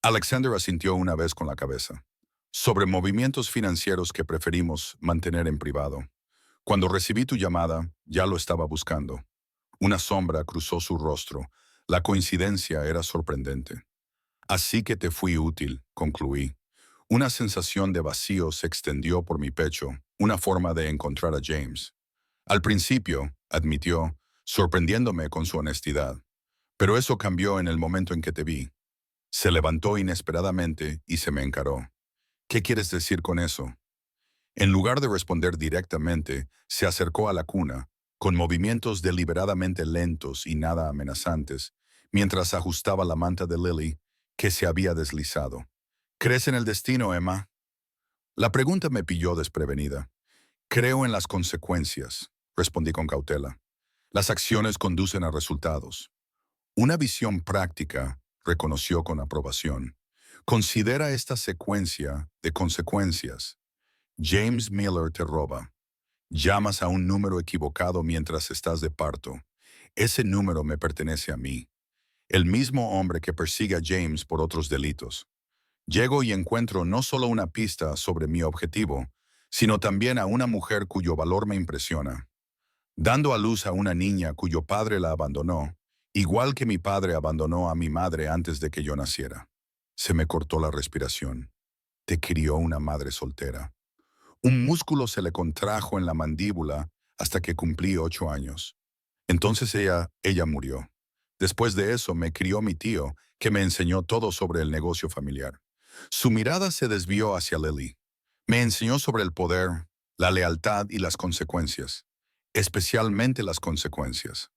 Alexander asintió una vez con la cabeza. Sobre movimientos financieros que preferimos mantener en privado. Cuando recibí tu llamada, ya lo estaba buscando. Una sombra cruzó su rostro. La coincidencia era sorprendente. Así que te fui útil, concluí. Una sensación de vacío se extendió por mi pecho, una forma de encontrar a James. Al principio, admitió, sorprendiéndome con su honestidad. Pero eso cambió en el momento en que te vi. Se levantó inesperadamente y se me encaró. ¿Qué quieres decir con eso? En lugar de responder directamente, se acercó a la cuna, con movimientos deliberadamente lentos y nada amenazantes, mientras ajustaba la manta de Lily, que se había deslizado. ¿Crees en el destino, Emma? La pregunta me pilló desprevenida. Creo en las consecuencias, respondí con cautela. Las acciones conducen a resultados. Una visión práctica, reconoció con aprobación. Considera esta secuencia de consecuencias. James Miller te roba. Llamas a un número equivocado mientras estás de parto. Ese número me pertenece a mí. El mismo hombre que persigue a James por otros delitos. Llego y encuentro no solo una pista sobre mi objetivo, sino también a una mujer cuyo valor me impresiona. Dando a luz a una niña cuyo padre la abandonó, igual que mi padre abandonó a mi madre antes de que yo naciera. Se me cortó la respiración. Te crió una madre soltera. Un músculo se le contrajo en la mandíbula hasta que cumplí 8 años. Entonces ella murió. Después de eso me crió mi tío, que me enseñó todo sobre el negocio familiar. Su mirada se desvió hacia Lily. Me enseñó sobre el poder, la lealtad y las consecuencias, especialmente las consecuencias.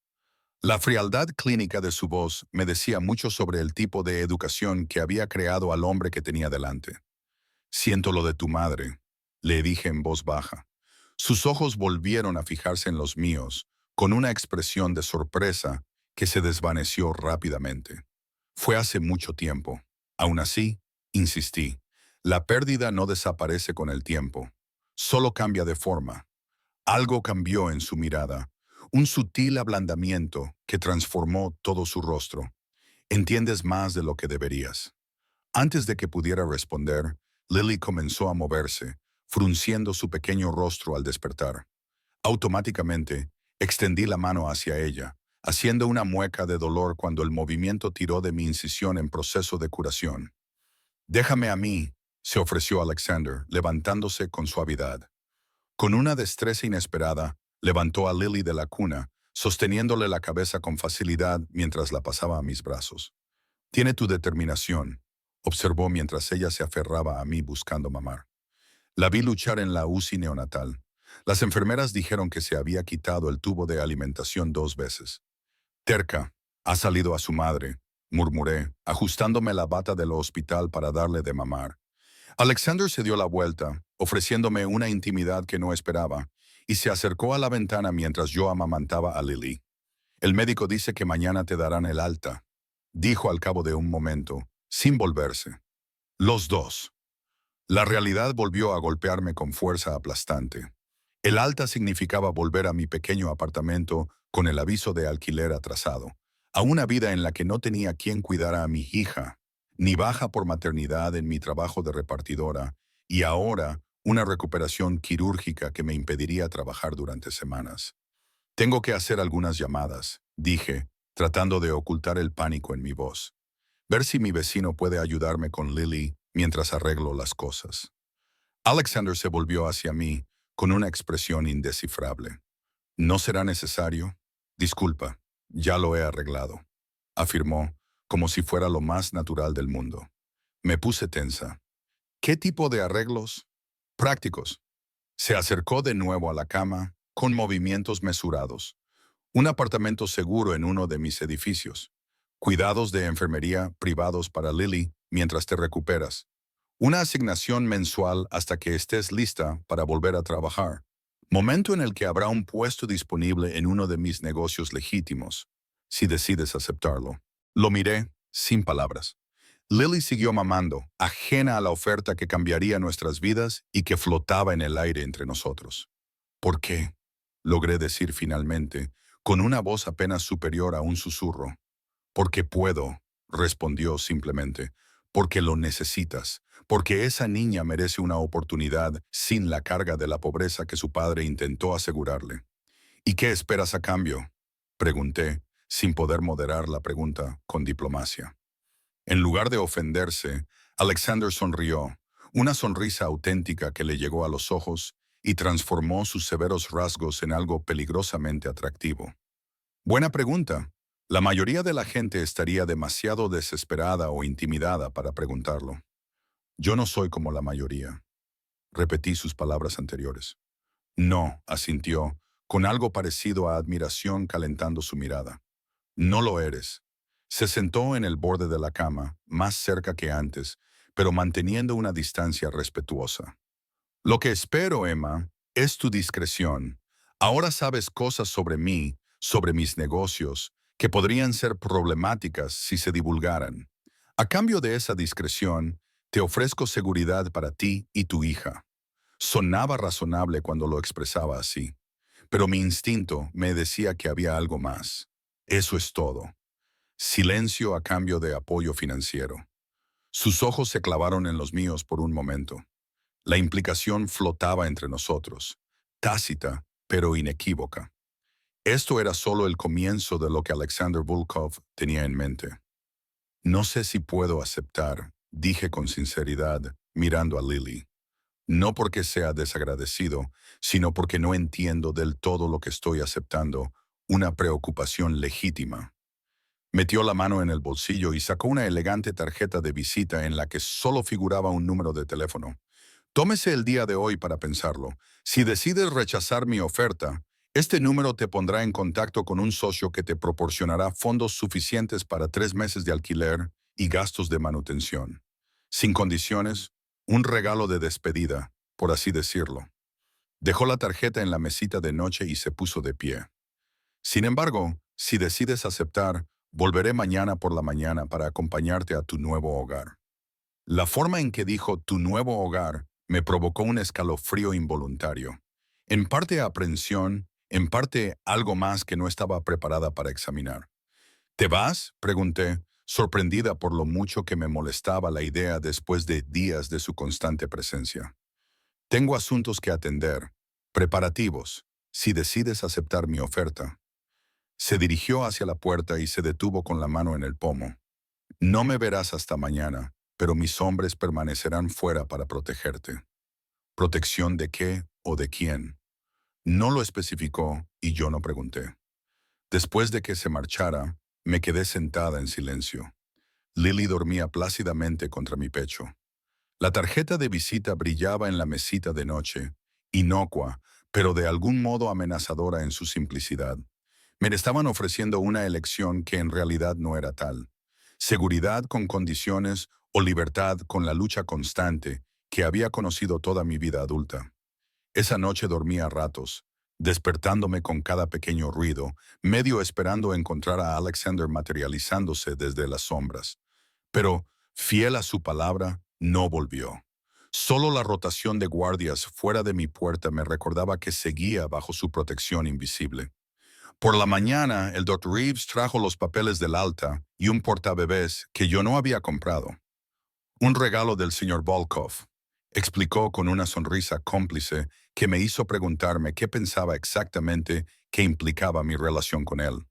La frialdad clínica de su voz me decía mucho sobre el tipo de educación que había creado al hombre que tenía delante. Siento lo de tu madre, le dije en voz baja. Sus ojos volvieron a fijarse en los míos, con una expresión de sorpresa que se desvaneció rápidamente. Fue hace mucho tiempo. Aún así, insistí, la pérdida no desaparece con el tiempo, solo cambia de forma. Algo cambió en su mirada, un sutil ablandamiento que transformó todo su rostro. Entiendes más de lo que deberías. Antes de que pudiera responder, Lily comenzó a moverse, frunciendo su pequeño rostro al despertar. Automáticamente, extendí la mano hacia ella, haciendo una mueca de dolor cuando el movimiento tiró de mi incisión en proceso de curación. Déjame a mí, se ofreció Alexander, levantándose con suavidad. Con una destreza inesperada, levantó a Lily de la cuna, sosteniéndole la cabeza con facilidad mientras la pasaba a mis brazos. Tiene tu determinación, observó mientras ella se aferraba a mí buscando mamar. La vi luchar en la UCI neonatal. Las enfermeras dijeron que se había quitado el tubo de alimentación 2 veces. Terca, ha salido a su madre, murmuré, ajustándome la bata del hospital para darle de mamar. Alexander se dio la vuelta, ofreciéndome una intimidad que no esperaba, y se acercó a la ventana mientras yo amamantaba a Lily. El médico dice que mañana te darán el alta, dijo al cabo de un momento, sin volverse. Los dos. La realidad volvió a golpearme con fuerza aplastante. El alta significaba volver a mi pequeño apartamento con el aviso de alquiler atrasado, a una vida en la que no tenía quien cuidara a mi hija, ni baja por maternidad en mi trabajo de repartidora, y ahora una recuperación quirúrgica que me impediría trabajar durante semanas. Tengo que hacer algunas llamadas, dije, tratando de ocultar el pánico en mi voz. Ver si mi vecino puede ayudarme con Lily mientras arreglo las cosas. Alexander se volvió hacia mí con una expresión indescifrable. ¿No será necesario? Disculpa, ya lo he arreglado, afirmó, como si fuera lo más natural del mundo. Me puse tensa. ¿Qué tipo de arreglos? Prácticos. Se acercó de nuevo a la cama, con movimientos mesurados. Un apartamento seguro en uno de mis edificios. Cuidados de enfermería privados para Lily mientras te recuperas. Una asignación mensual hasta que estés lista para volver a trabajar. Momento en el que habrá un puesto disponible en uno de mis negocios legítimos, si decides aceptarlo. Lo miré, sin palabras. Lily siguió mamando, ajena a la oferta que cambiaría nuestras vidas y que flotaba en el aire entre nosotros. ¿Por qué? Logré decir finalmente, con una voz apenas superior a un susurro. Porque puedo, respondió simplemente. Porque lo necesitas. Porque esa niña merece una oportunidad sin la carga de la pobreza que su padre intentó asegurarle. ¿Y qué esperas a cambio? Pregunté, sin poder moderar la pregunta con diplomacia. En lugar de ofenderse, Alexander sonrió, una sonrisa auténtica que le llegó a los ojos y transformó sus severos rasgos en algo peligrosamente atractivo. Buena pregunta. La mayoría de la gente estaría demasiado desesperada o intimidada para preguntarlo. Yo no soy como la mayoría. Repetí sus palabras anteriores. No, asintió, con algo parecido a admiración calentando su mirada. No lo eres. Se sentó en el borde de la cama, más cerca que antes, pero manteniendo una distancia respetuosa. Lo que espero, Emma, es tu discreción. Ahora sabes cosas sobre mí, sobre mis negocios, que podrían ser problemáticas si se divulgaran. A cambio de esa discreción, te ofrezco seguridad para ti y tu hija. Sonaba razonable cuando lo expresaba así, pero mi instinto me decía que había algo más. Eso es todo. Silencio a cambio de apoyo financiero. Sus ojos se clavaron en los míos por un momento. La implicación flotaba entre nosotros, tácita, pero inequívoca. Esto era solo el comienzo de lo que Alexander Volkov tenía en mente. No sé si puedo aceptar, dije con sinceridad, mirando a Lily. No porque sea desagradecido, sino porque no entiendo del todo lo que estoy aceptando, una preocupación legítima. Metió la mano en el bolsillo y sacó una elegante tarjeta de visita en la que solo figuraba un número de teléfono. Tómese el día de hoy para pensarlo. Si decides rechazar mi oferta, este número te pondrá en contacto con un socio que te proporcionará fondos suficientes para 3 meses de alquiler y gastos de manutención. Sin condiciones, un regalo de despedida, por así decirlo. Dejó la tarjeta en la mesita de noche y se puso de pie. Sin embargo, si decides aceptar, volveré mañana por la mañana para acompañarte a tu nuevo hogar. La forma en que dijo tu nuevo hogar me provocó un escalofrío involuntario. En parte aprensión, en parte algo más que no estaba preparada para examinar. ¿Te vas?, pregunté, sorprendida por lo mucho que me molestaba la idea después de días de su constante presencia. Tengo asuntos que atender, preparativos, si decides aceptar mi oferta. Se dirigió hacia la puerta y se detuvo con la mano en el pomo. No me verás hasta mañana, pero mis hombres permanecerán fuera para protegerte. ¿Protección de qué o de quién? No lo especificó y yo no pregunté. Después de que se marchara, me quedé sentada en silencio. Lily dormía plácidamente contra mi pecho. La tarjeta de visita brillaba en la mesita de noche, inocua, pero de algún modo amenazadora en su simplicidad. Me estaban ofreciendo una elección que en realidad no era tal. Seguridad con condiciones o libertad con la lucha constante que había conocido toda mi vida adulta. Esa noche dormí a ratos, despertándome con cada pequeño ruido, medio esperando encontrar a Alexander materializándose desde las sombras. Pero, fiel a su palabra, no volvió. Solo la rotación de guardias fuera de mi puerta me recordaba que seguía bajo su protección invisible. Por la mañana, el Dr. Reeves trajo los papeles del alta y un portabebés que yo no había comprado. Un regalo del señor Volkov, explicó con una sonrisa cómplice que me hizo preguntarme qué pensaba exactamente que implicaba mi relación con él.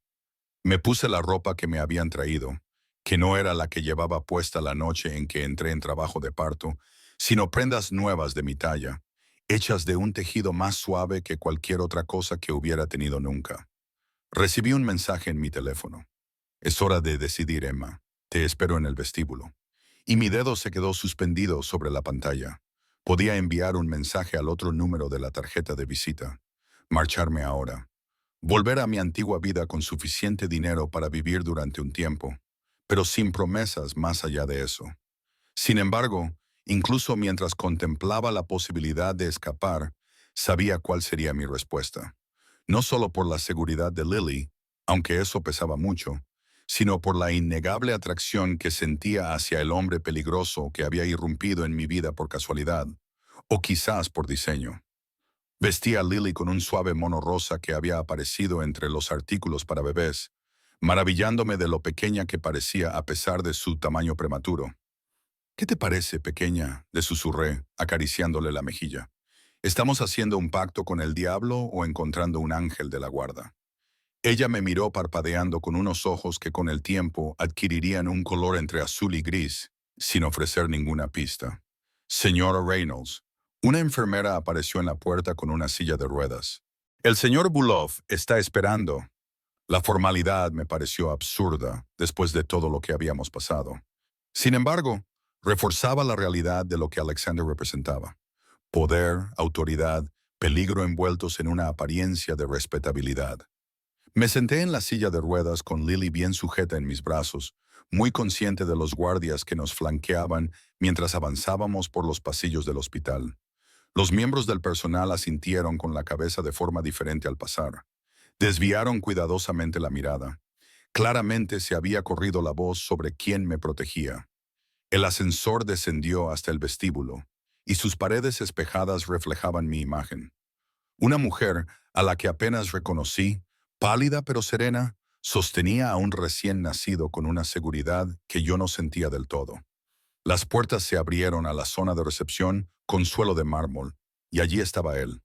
Me puse la ropa que me habían traído, que no era la que llevaba puesta la noche en que entré en trabajo de parto, sino prendas nuevas de mi talla, hechas de un tejido más suave que cualquier otra cosa que hubiera tenido nunca. Recibí un mensaje en mi teléfono. Es hora de decidir, Emma. Te espero en el vestíbulo. Y mi dedo se quedó suspendido sobre la pantalla. Podía enviar un mensaje al otro número de la tarjeta de visita. Marcharme ahora. Volver a mi antigua vida con suficiente dinero para vivir durante un tiempo, pero sin promesas más allá de eso. Sin embargo, incluso mientras contemplaba la posibilidad de escapar, sabía cuál sería mi respuesta. No solo por la seguridad de Lily, aunque eso pesaba mucho, sino por la innegable atracción que sentía hacia el hombre peligroso que había irrumpido en mi vida por casualidad, o quizás por diseño. Vestía a Lily con un suave mono rosa que había aparecido entre los artículos para bebés, maravillándome de lo pequeña que parecía a pesar de su tamaño prematuro. «¿Qué te parece, pequeña?», le susurré, acariciándole la mejilla. «¿Estamos haciendo un pacto con el diablo o encontrando un ángel de la guarda?». Ella me miró parpadeando con unos ojos que con el tiempo adquirirían un color entre azul y gris, sin ofrecer ninguna pista. «Señora Reynolds». Una enfermera apareció en la puerta con una silla de ruedas. «El señor Bulov está esperando». La formalidad me pareció absurda después de todo lo que habíamos pasado. Sin embargo, reforzaba la realidad de lo que Alexander representaba. Poder, autoridad, peligro envueltos en una apariencia de respetabilidad. Me senté en la silla de ruedas con Lily bien sujeta en mis brazos, muy consciente de los guardias que nos flanqueaban mientras avanzábamos por los pasillos del hospital. Los miembros del personal asintieron con la cabeza de forma diferente al pasar. Desviaron cuidadosamente la mirada. Claramente se había corrido la voz sobre quién me protegía. El ascensor descendió hasta el vestíbulo, y sus paredes espejadas reflejaban mi imagen. Una mujer, a la que apenas reconocí, pálida pero serena, sostenía a un recién nacido con una seguridad que yo no sentía del todo. Las puertas se abrieron a la zona de recepción con suelo de mármol, y allí estaba él.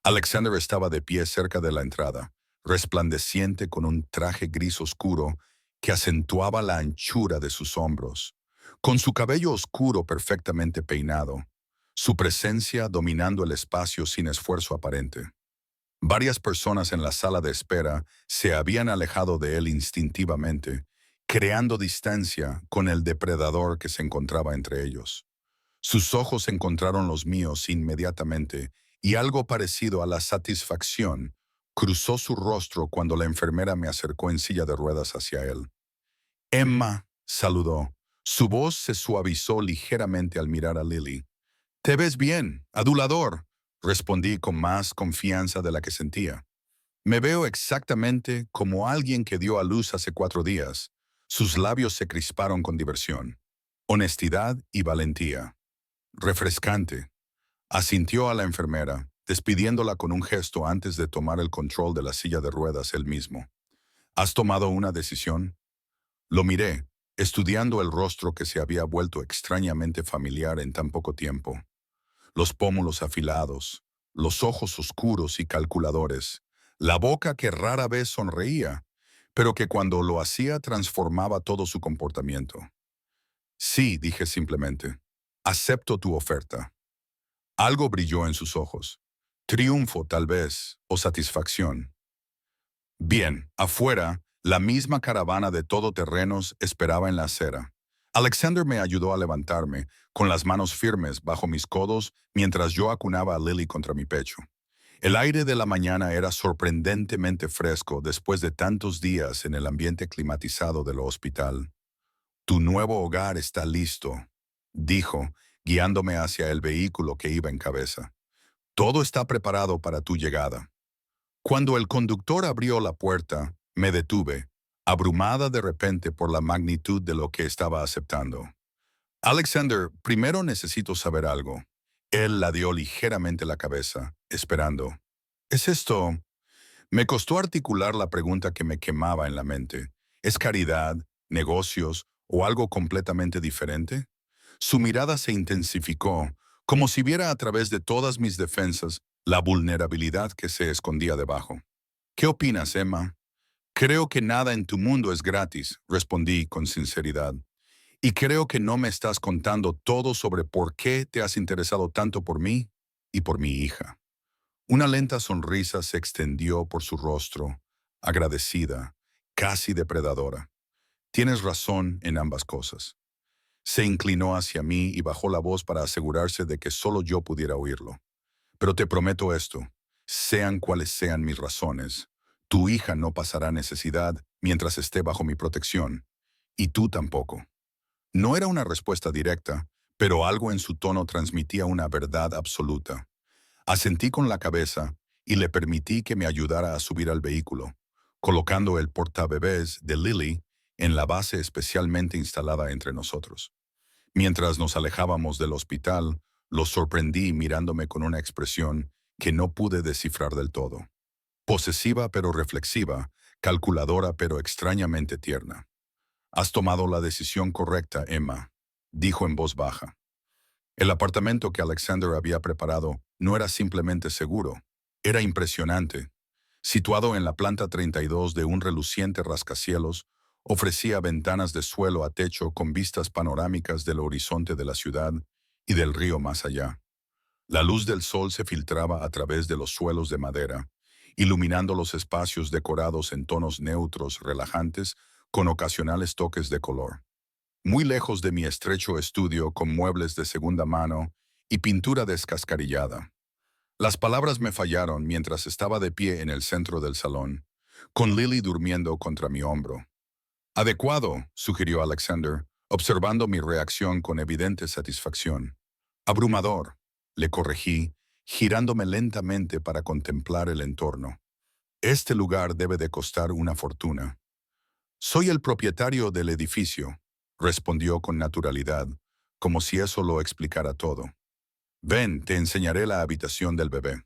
Alexander estaba de pie cerca de la entrada, resplandeciente con un traje gris oscuro que acentuaba la anchura de sus hombros, con su cabello oscuro perfectamente peinado, su presencia dominando el espacio sin esfuerzo aparente. Varias personas en la sala de espera se habían alejado de él instintivamente, creando distancia con el depredador que se encontraba entre ellos. Sus ojos encontraron los míos inmediatamente y algo parecido a la satisfacción cruzó su rostro cuando la enfermera me acercó en silla de ruedas hacia él. «Emma», saludó. Su voz se suavizó ligeramente al mirar a Lily. «Te ves bien, adulador», respondí con más confianza de la que sentía. «Me veo exactamente como alguien que dio a luz hace 4 días». Sus labios se crisparon con diversión. «Honestidad y valentía». «Refrescante», asintió a la enfermera, despidiéndola con un gesto antes de tomar el control de la silla de ruedas él mismo. «¿Has tomado una decisión?». Lo miré, estudiando el rostro que se había vuelto extrañamente familiar en tan poco tiempo. Los pómulos afilados, los ojos oscuros y calculadores, la boca que rara vez sonreía, pero que cuando lo hacía transformaba todo su comportamiento. «Sí», dije simplemente. «Acepto tu oferta». Algo brilló en sus ojos. Triunfo, tal vez, o satisfacción. Bien, afuera, la misma caravana de todoterrenos esperaba en la acera. Alexander me ayudó a levantarme, con las manos firmes bajo mis codos, mientras yo acunaba a Lily contra mi pecho. El aire de la mañana era sorprendentemente fresco después de tantos días en el ambiente climatizado del hospital. «Tu nuevo hogar está listo», dijo, guiándome hacia el vehículo que iba en cabeza. «Todo está preparado para tu llegada». Cuando el conductor abrió la puerta, me detuve, abrumada de repente por la magnitud de lo que estaba aceptando. «Alexander, primero necesito saber algo». Él ladeó ligeramente la cabeza, esperando. «¿Es esto?» Me costó articular la pregunta que me quemaba en la mente. ¿Es caridad, negocios o algo completamente diferente? Su mirada se intensificó, como si viera a través de todas mis defensas la vulnerabilidad que se escondía debajo. «¿Qué opinas, Emma?» «Creo que nada en tu mundo es gratis», respondí con sinceridad. «Y creo que no me estás contando todo sobre por qué te has interesado tanto por mí y por mi hija». Una lenta sonrisa se extendió por su rostro, agradecida, casi depredadora. «Tienes razón en ambas cosas». Se inclinó hacia mí y bajó la voz para asegurarse de que solo yo pudiera oírlo. «Pero te prometo esto, sean cuales sean mis razones, tu hija no pasará necesidad mientras esté bajo mi protección, y tú tampoco». No era una respuesta directa, pero algo en su tono transmitía una verdad absoluta. Asentí con la cabeza y le permití que me ayudara a subir al vehículo, colocando el portabebés de Lily en la base especialmente instalada entre nosotros. Mientras nos alejábamos del hospital, lo sorprendí mirándome con una expresión que no pude descifrar del todo. Posesiva pero reflexiva, calculadora pero extrañamente tierna. «Has tomado la decisión correcta, Emma», dijo en voz baja. El apartamento que Alexander había preparado no era simplemente seguro, era impresionante. Situado en la planta 32 de un reluciente rascacielos, ofrecía ventanas de suelo a techo con vistas panorámicas del horizonte de la ciudad y del río más allá. La luz del sol se filtraba a través de los suelos de madera, iluminando los espacios decorados en tonos neutros relajantes con ocasionales toques de color. Muy lejos de mi estrecho estudio con muebles de segunda mano y pintura descascarillada. Las palabras me fallaron mientras estaba de pie en el centro del salón, con Lily durmiendo contra mi hombro. «Adecuado», sugirió Alexander, observando mi reacción con evidente satisfacción. «Abrumador», le corregí, girándome lentamente para contemplar el entorno. «Este lugar debe de costar una fortuna». «Soy el propietario del edificio», respondió con naturalidad, como si eso lo explicara todo. «Ven, te enseñaré la habitación del bebé».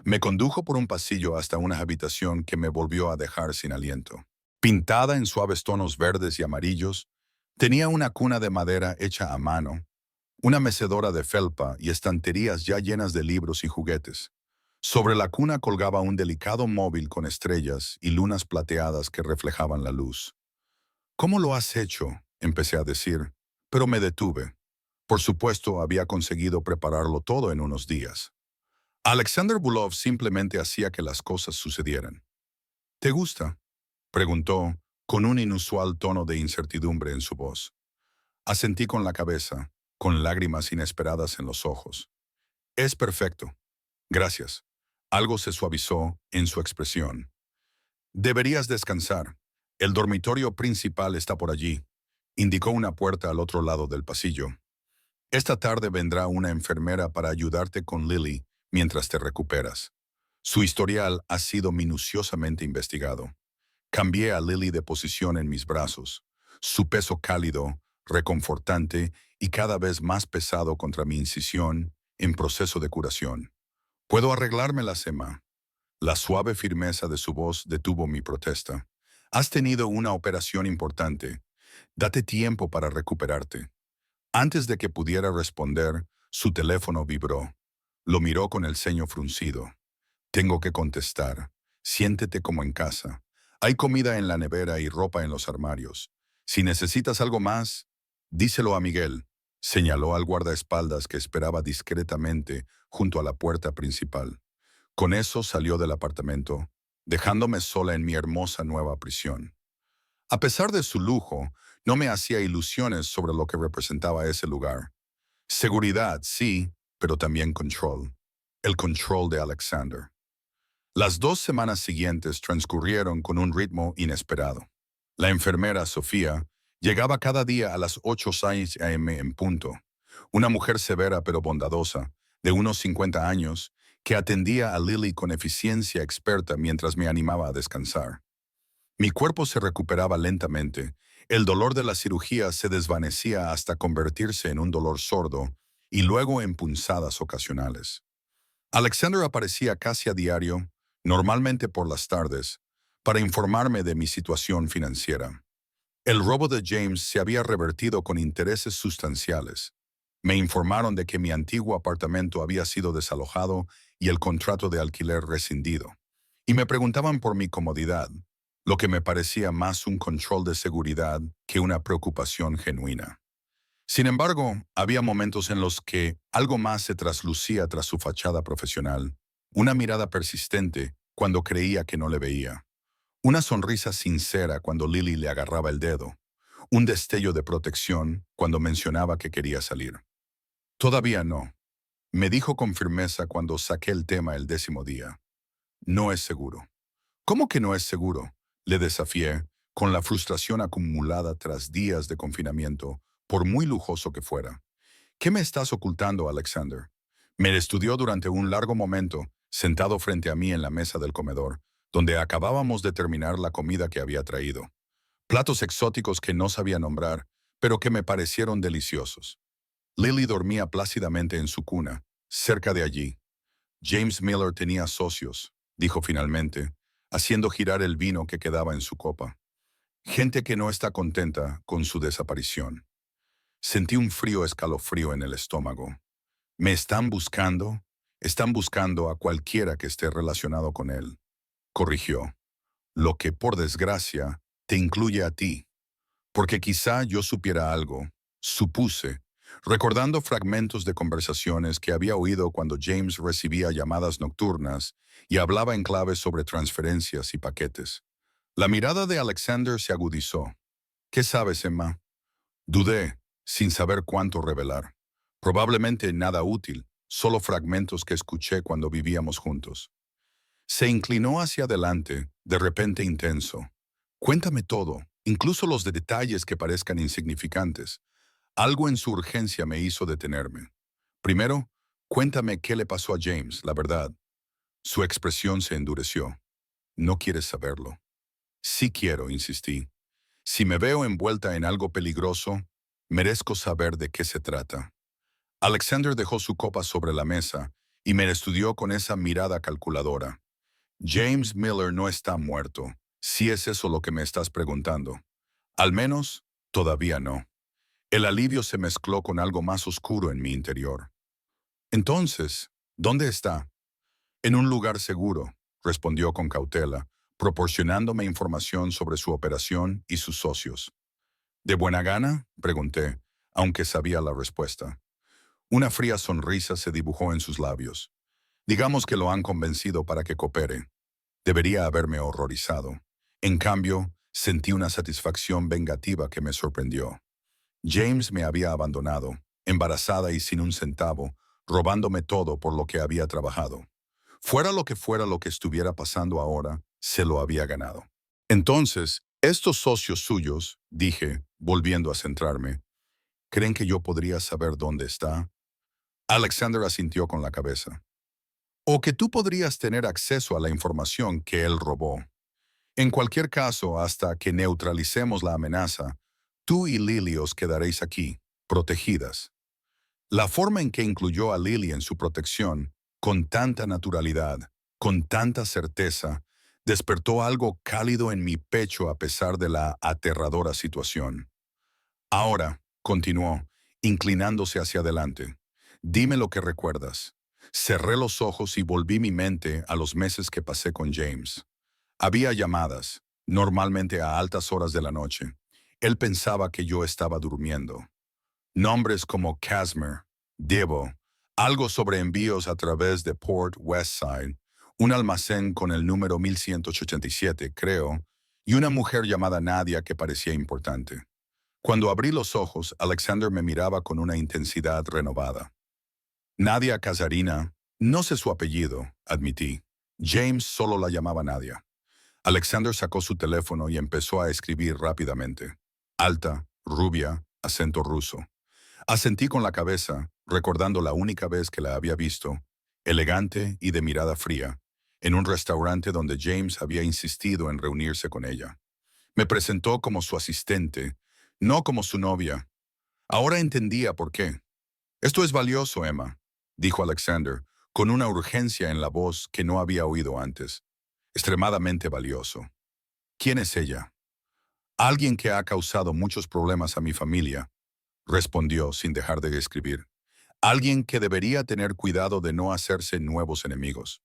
Me condujo por un pasillo hasta una habitación que me volvió a dejar sin aliento. Pintada en suaves tonos verdes y amarillos, tenía una cuna de madera hecha a mano, una mecedora de felpa y estanterías ya llenas de libros y juguetes. Sobre la cuna colgaba un delicado móvil con estrellas y lunas plateadas que reflejaban la luz. «¿Cómo lo has hecho?», empecé a decir, pero me detuve. Por supuesto, había conseguido prepararlo todo en unos días. Alexander Bulov simplemente hacía que las cosas sucedieran. «¿Te gusta?», preguntó, con un inusual tono de incertidumbre en su voz. Asentí con la cabeza, con lágrimas inesperadas en los ojos. «Es perfecto. Gracias». Algo se suavizó en su expresión. «Deberías descansar. El dormitorio principal está por allí», indicó una puerta al otro lado del pasillo. «Esta tarde vendrá una enfermera para ayudarte con Lily mientras te recuperas. Su historial ha sido minuciosamente investigado». Cambié a Lily de posición en mis brazos, su peso cálido, reconfortante y cada vez más pesado contra mi incisión en proceso de curación. «¿Puedo arreglármelas, Emma?». La suave firmeza de su voz detuvo mi protesta. «Has tenido una operación importante. Date tiempo para recuperarte». Antes de que pudiera responder, su teléfono vibró. Lo miró con el ceño fruncido. «Tengo que contestar. Siéntete como en casa. Hay comida en la nevera y ropa en los armarios. Si necesitas algo más, díselo a Miguel», señaló al guardaespaldas que esperaba discretamente junto a la puerta principal. Con eso salió del apartamento, dejándome sola en mi hermosa nueva prisión. A pesar de su lujo, no me hacía ilusiones sobre lo que representaba ese lugar. Seguridad, sí, pero también control. El control de Alexander. Las 2 semanas siguientes transcurrieron con un ritmo inesperado. La enfermera, Sofía, llegaba cada día a las 8:06 a.m. en punto. Una mujer severa pero bondadosa, de unos 50 años, que atendía a Lily con eficiencia experta mientras me animaba a descansar. Mi cuerpo se recuperaba lentamente, el dolor de la cirugía se desvanecía hasta convertirse en un dolor sordo y luego en punzadas ocasionales. Alexander aparecía casi a diario, normalmente por las tardes, para informarme de mi situación financiera. El robo de James se había revertido con intereses sustanciales. Me informaron de que mi antiguo apartamento había sido desalojado y el contrato de alquiler rescindido. Y me preguntaban por mi comodidad, lo que me parecía más un control de seguridad que una preocupación genuina. Sin embargo, había momentos en los que algo más se traslucía tras su fachada profesional, una mirada persistente cuando creía que no le veía, una sonrisa sincera cuando Lily le agarraba el dedo, un destello de protección cuando mencionaba que quería salir. «Todavía no», me dijo con firmeza cuando saqué el tema el 10º día. «No es seguro». «¿Cómo que no es seguro?», le desafié, con la frustración acumulada tras días de confinamiento, por muy lujoso que fuera. «¿Qué me estás ocultando, Alexander?». Me estudió durante un largo momento, sentado frente a mí en la mesa del comedor, donde acabábamos de terminar la comida que había traído. platos exóticos que no sabía nombrar, pero que me parecieron deliciosos. Lily dormía plácidamente en su cuna, cerca de allí. James Miller tenía socios, dijo finalmente, haciendo girar el vino que quedaba en su copa. Gente que no está contenta con su desaparición. Sentí un frío escalofrío en el estómago. ¿Me están buscando? Están buscando a cualquiera que esté relacionado con él, corrigió. Lo que, por desgracia, te incluye a ti. Porque quizá yo supiera algo, supuse, recordando fragmentos de conversaciones que había oído cuando James recibía llamadas nocturnas y hablaba en clave sobre transferencias y paquetes. La mirada de Alexander se agudizó. ¿Qué sabes, Emma? Dudé, sin saber cuánto revelar. Probablemente nada útil, solo fragmentos que escuché cuando vivíamos juntos. Se inclinó hacia adelante, de repente intenso. Cuéntame todo, incluso los detalles que parezcan insignificantes. Algo en su urgencia me hizo detenerme. Primero, cuéntame qué le pasó a James, la verdad. Su expresión se endureció. No quieres saberlo. Sí quiero, insistí. Si me veo envuelta en algo peligroso, merezco saber de qué se trata. Alexander dejó su copa sobre la mesa y me estudió con esa mirada calculadora. James Miller no está muerto, si es eso lo que me estás preguntando. Al menos, todavía no. El alivio se mezcló con algo más oscuro en mi interior. Entonces, ¿dónde está? En un lugar seguro, respondió con cautela, proporcionándome información sobre su operación y sus socios. ¿De buena gana?, pregunté, aunque sabía la respuesta. Una fría sonrisa se dibujó en sus labios. Digamos que lo han convencido para que coopere. Debería haberme horrorizado. En cambio, sentí una satisfacción vengativa que me sorprendió. James me había abandonado, embarazada y sin un centavo, robándome todo por lo que había trabajado. Fuera lo que estuviera pasando ahora, se lo había ganado. Entonces, estos socios suyos, dije, volviendo a centrarme, ¿creen que yo podría saber dónde está? Alexander asintió con la cabeza. O que tú podrías tener acceso a la información que él robó. En cualquier caso, hasta que neutralicemos la amenaza, tú y Lily os quedaréis aquí, protegidas. La forma en que incluyó a Lily en su protección, con tanta naturalidad, con tanta certeza, despertó algo cálido en mi pecho a pesar de la aterradora situación. Ahora, continuó, inclinándose hacia adelante, dime lo que recuerdas. Cerré los ojos y volví mi mente a los meses que pasé con James. Había llamadas, normalmente a altas horas de la noche. Él pensaba que yo estaba durmiendo. Nombres como Casimir, Devo, algo sobre envíos a través de Port Westside, un almacén con el número 1187, creo, y una mujer llamada Nadia que parecía importante. Cuando abrí los ojos, Alexander me miraba con una intensidad renovada. Nadia Casarina, no sé su apellido, admití. James solo la llamaba Nadia. Alexander sacó su teléfono y empezó a escribir rápidamente. Alta, rubia, acento ruso. Asentí con la cabeza, recordando la única vez que la había visto, elegante y de mirada fría, en un restaurante donde James había insistido en reunirse con ella. Me presentó como su asistente, no como su novia. Ahora entendía por qué. Esto es valioso, Emma, dijo Alexander, con una urgencia en la voz que no había oído antes. Extremadamente valioso. ¿Quién es ella? Alguien que ha causado muchos problemas a mi familia, respondió sin dejar de escribir. Alguien que debería tener cuidado de no hacerse nuevos enemigos.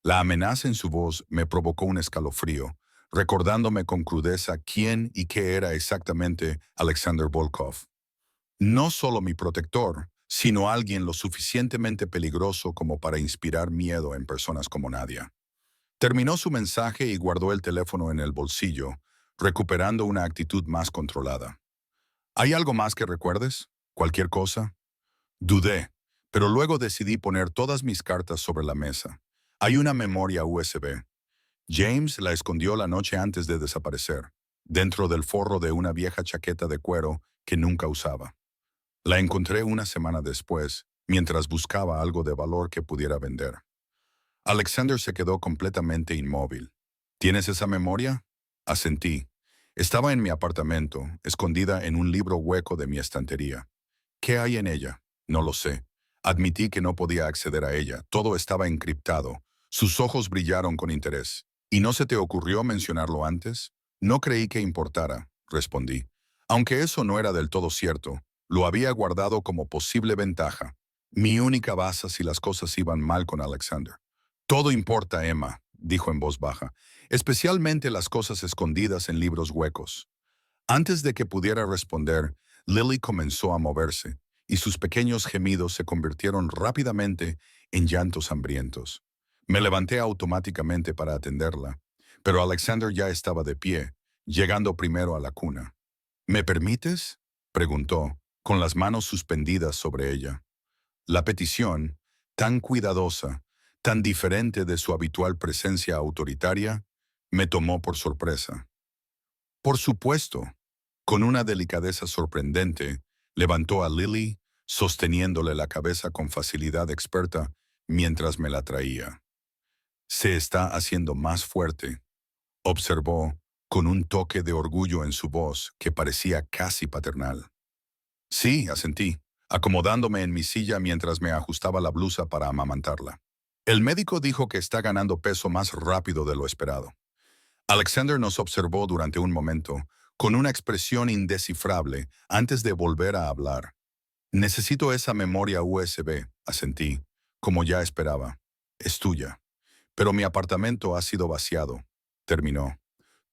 La amenaza en su voz me provocó un escalofrío, recordándome con crudeza quién y qué era exactamente Alexander Volkov. No solo mi protector, sino alguien lo suficientemente peligroso como para inspirar miedo en personas como Nadia. Terminó su mensaje y guardó el teléfono en el bolsillo, recuperando una actitud más controlada. ¿Hay algo más que recuerdes? ¿Cualquier cosa? Dudé, pero luego decidí poner todas mis cartas sobre la mesa. Hay una memoria USB. James la escondió la noche antes de desaparecer, dentro del forro de una vieja chaqueta de cuero que nunca usaba. La encontré una semana después, mientras buscaba algo de valor que pudiera vender. Alexander se quedó completamente inmóvil. ¿Tienes esa memoria? Asentí. Estaba en mi apartamento, escondida en un libro hueco de mi estantería. ¿Qué hay en ella? No lo sé. Admití que no podía acceder a ella. Todo estaba encriptado. Sus ojos brillaron con interés. ¿Y no se te ocurrió mencionarlo antes? No creí que importara, respondí. Aunque eso no era del todo cierto, lo había guardado como posible ventaja. Mi única base si las cosas iban mal con Alexander. Todo importa, Emma, dijo en voz baja, especialmente las cosas escondidas en libros huecos. Antes de que pudiera responder, Lily comenzó a moverse, y sus pequeños gemidos se convirtieron rápidamente en llantos hambrientos. Me levanté automáticamente para atenderla, pero Alexander ya estaba de pie, llegando primero a la cuna. ¿Me permites?, preguntó, con las manos suspendidas sobre ella. La petición, tan cuidadosa, tan diferente de su habitual presencia autoritaria, me tomó por sorpresa. Por supuesto. Con una delicadeza sorprendente, levantó a Lily, sosteniéndole la cabeza con facilidad experta mientras me la traía. Se está haciendo más fuerte, observó, con un toque de orgullo en su voz que parecía casi paternal. Sí, asentí, acomodándome en mi silla mientras me ajustaba la blusa para amamantarla. El médico dijo que está ganando peso más rápido de lo esperado. Alexander nos observó durante un momento, con una expresión indescifrable, antes de volver a hablar. Necesito esa memoria USB, asentí, como ya esperaba. Es tuya. Pero mi apartamento ha sido vaciado, terminó.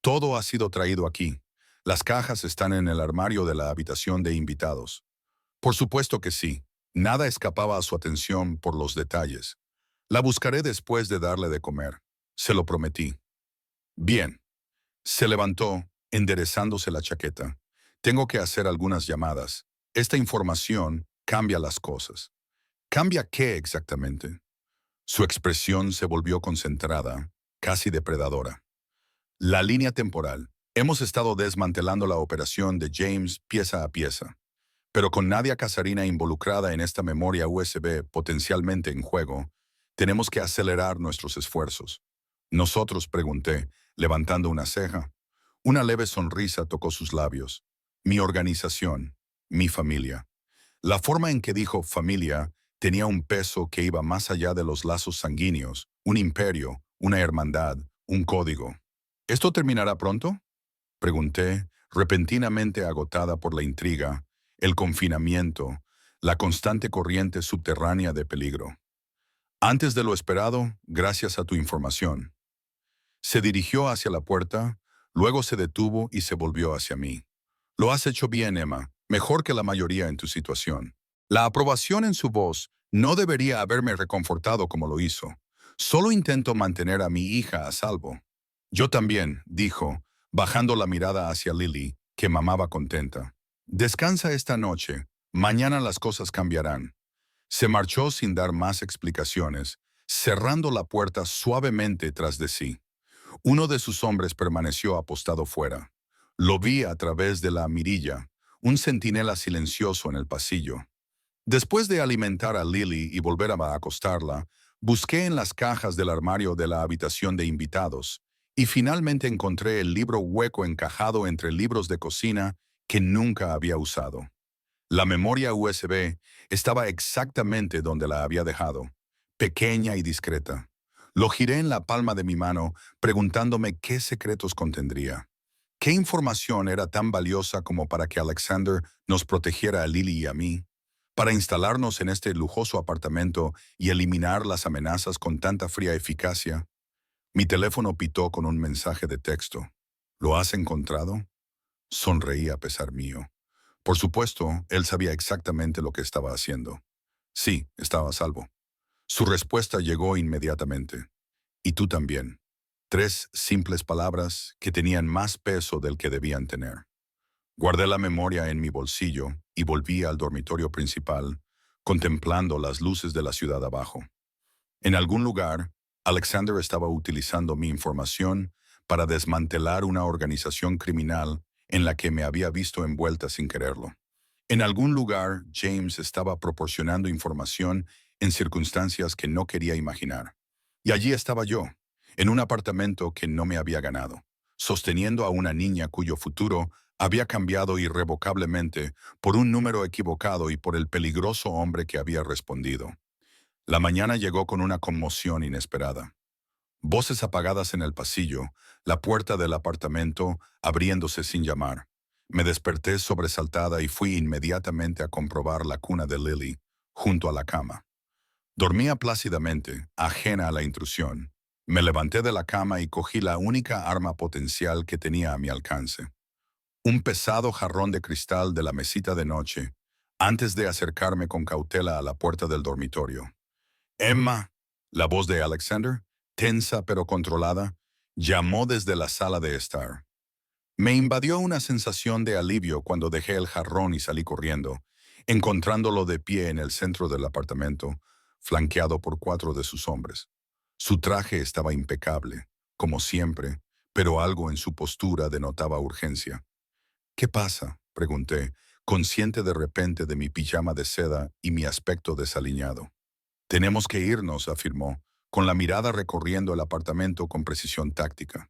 Todo ha sido traído aquí. Las cajas están en el armario de la habitación de invitados. Por supuesto que sí. Nada escapaba a su atención por los detalles. La buscaré después de darle de comer. Se lo prometí. Bien. Se levantó, enderezándose la chaqueta. Tengo que hacer algunas llamadas. Esta información cambia las cosas. ¿Cambia qué exactamente? Su expresión se volvió concentrada, casi depredadora. La línea temporal. Hemos estado desmantelando la operación de James pieza a pieza. Pero con Nadia Casarina involucrada en esta memoria USB potencialmente en juego, tenemos que acelerar nuestros esfuerzos. Nosotros, pregunté, levantando una ceja. Una leve sonrisa tocó sus labios. Mi organización, mi familia. La forma en que dijo familia tenía un peso que iba más allá de los lazos sanguíneos, un imperio, una hermandad, un código. ¿Esto terminará pronto?, pregunté, repentinamente agotada por la intriga, el confinamiento, la constante corriente subterránea de peligro. Antes de lo esperado, gracias a tu información. Se dirigió hacia la puerta, luego se detuvo y se volvió hacia mí. Lo has hecho bien, Emma, mejor que la mayoría en tu situación. La aprobación en su voz no debería haberme reconfortado como lo hizo. Solo intento mantener a mi hija a salvo. Yo también, dijo, bajando la mirada hacia Lily, que mamaba contenta. Descansa esta noche, mañana las cosas cambiarán. Se marchó sin dar más explicaciones, cerrando la puerta suavemente tras de sí. Uno de sus hombres permaneció apostado fuera. Lo vi a través de la mirilla, un centinela silencioso en el pasillo. Después de alimentar a Lily y volver a acostarla, busqué en las cajas del armario de la habitación de invitados y finalmente encontré el libro hueco encajado entre libros de cocina que nunca había usado. La memoria USB estaba exactamente donde la había dejado, pequeña y discreta. Lo giré en la palma de mi mano, preguntándome qué secretos contendría. ¿Qué información era tan valiosa como para que Alexander nos protegiera a Lily y a mí? Para instalarnos en este lujoso apartamento y eliminar las amenazas con tanta fría eficacia. Mi teléfono pitó con un mensaje de texto. ¿Lo has encontrado? Sonreí a pesar mío. Por supuesto, él sabía exactamente lo que estaba haciendo. Sí, estaba a salvo. Su respuesta llegó inmediatamente. Y tú también. 3 simples palabras que tenían más peso del que debían tener. Guardé la memoria en mi bolsillo y volví al dormitorio principal, contemplando las luces de la ciudad abajo. En algún lugar, Alexander estaba utilizando mi información para desmantelar una organización criminal en la que me había visto envuelta sin quererlo. En algún lugar, James estaba proporcionando información en circunstancias que no quería imaginar. Y allí estaba yo, en un apartamento que no me había ganado, sosteniendo a una niña cuyo futuro había cambiado irrevocablemente por un número equivocado y por el peligroso hombre que había respondido. La mañana llegó con una conmoción inesperada. Voces apagadas en el pasillo, la puerta del apartamento abriéndose sin llamar. Me desperté sobresaltada y fui inmediatamente a comprobar la cuna de Lily, junto a la cama. Dormía plácidamente, ajena a la intrusión. Me levanté de la cama y cogí la única arma potencial que tenía a mi alcance. Un pesado jarrón de cristal de la mesita de noche, antes de acercarme con cautela a la puerta del dormitorio. Emma, la voz de Alexander, tensa pero controlada, llamó desde la sala de estar. Me invadió una sensación de alivio cuando dejé el jarrón y salí corriendo, encontrándolo de pie en el centro del apartamento, flanqueado por 4 de sus hombres. Su traje estaba impecable, como siempre, pero algo en su postura denotaba urgencia. ¿Qué pasa?, pregunté, consciente de repente de mi pijama de seda y mi aspecto desaliñado. Tenemos que irnos, afirmó, con la mirada recorriendo el apartamento con precisión táctica.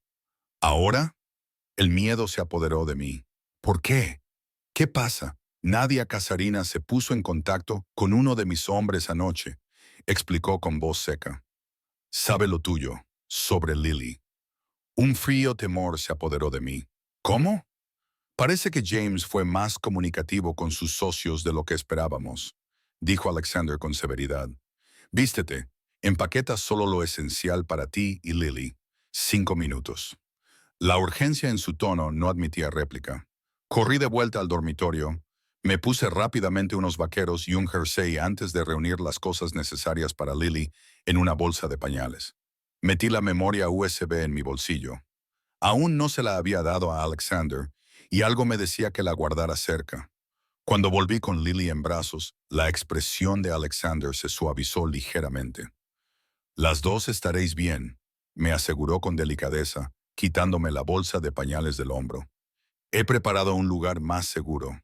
¿Ahora? El miedo se apoderó de mí. ¿Por qué? ¿Qué pasa? Nadia Casarina se puso en contacto con uno de mis hombres anoche, explicó con voz seca. Sabe lo tuyo, sobre Lily. Un frío temor se apoderó de mí. ¿Cómo? Parece que James fue más comunicativo con sus socios de lo que esperábamos, dijo Alexander con severidad. Vístete, empaqueta solo lo esencial para ti y Lily. 5 minutos. La urgencia en su tono no admitía réplica. Corrí de vuelta al dormitorio. Me puse rápidamente unos vaqueros y un jersey antes de reunir las cosas necesarias para Lily en una bolsa de pañales. Metí la memoria USB en mi bolsillo. Aún no se la había dado a Alexander y algo me decía que la guardara cerca. Cuando volví con Lily en brazos, la expresión de Alexander se suavizó ligeramente. Las dos estaréis bien, me aseguró con delicadeza, quitándome la bolsa de pañales del hombro. He preparado un lugar más seguro.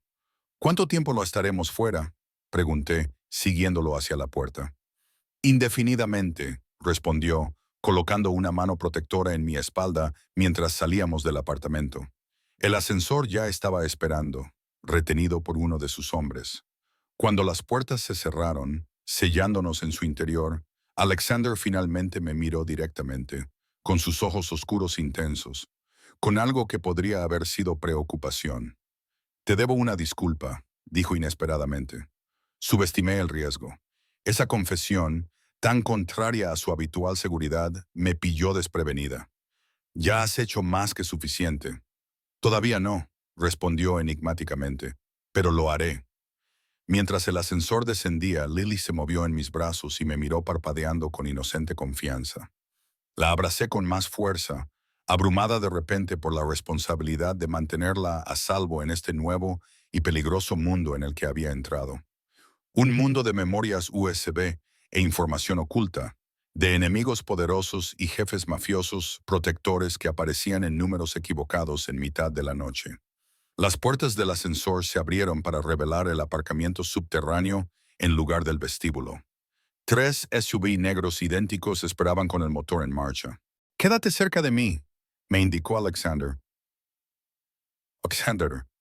¿Cuánto tiempo lo estaremos fuera?, pregunté, siguiéndolo hacia la puerta. Indefinidamente, respondió, colocando una mano protectora en mi espalda mientras salíamos del apartamento. El ascensor ya estaba esperando, retenido por uno de sus hombres. Cuando las puertas se cerraron, sellándonos en su interior, Alexander finalmente me miró directamente, con sus ojos oscuros intensos, con algo que podría haber sido preocupación. Te debo una disculpa, dijo inesperadamente. Subestimé el riesgo. Esa confesión, tan contraria a su habitual seguridad, me pilló desprevenida. Ya has hecho más que suficiente. Todavía no, respondió enigmáticamente, pero lo haré. Mientras el ascensor descendía, Lily se movió en mis brazos y me miró parpadeando con inocente confianza. La abracé con más fuerza, abrumada de repente por la responsabilidad de mantenerla a salvo en este nuevo y peligroso mundo en el que había entrado. Un mundo de memorias USB e información oculta, de enemigos poderosos y jefes mafiosos protectores que aparecían en números equivocados en mitad de la noche. Las puertas del ascensor se abrieron para revelar el aparcamiento subterráneo en lugar del vestíbulo. 3 SUV negros idénticos esperaban con el motor en marcha. «Quédate cerca de mí», me indicó Alexander.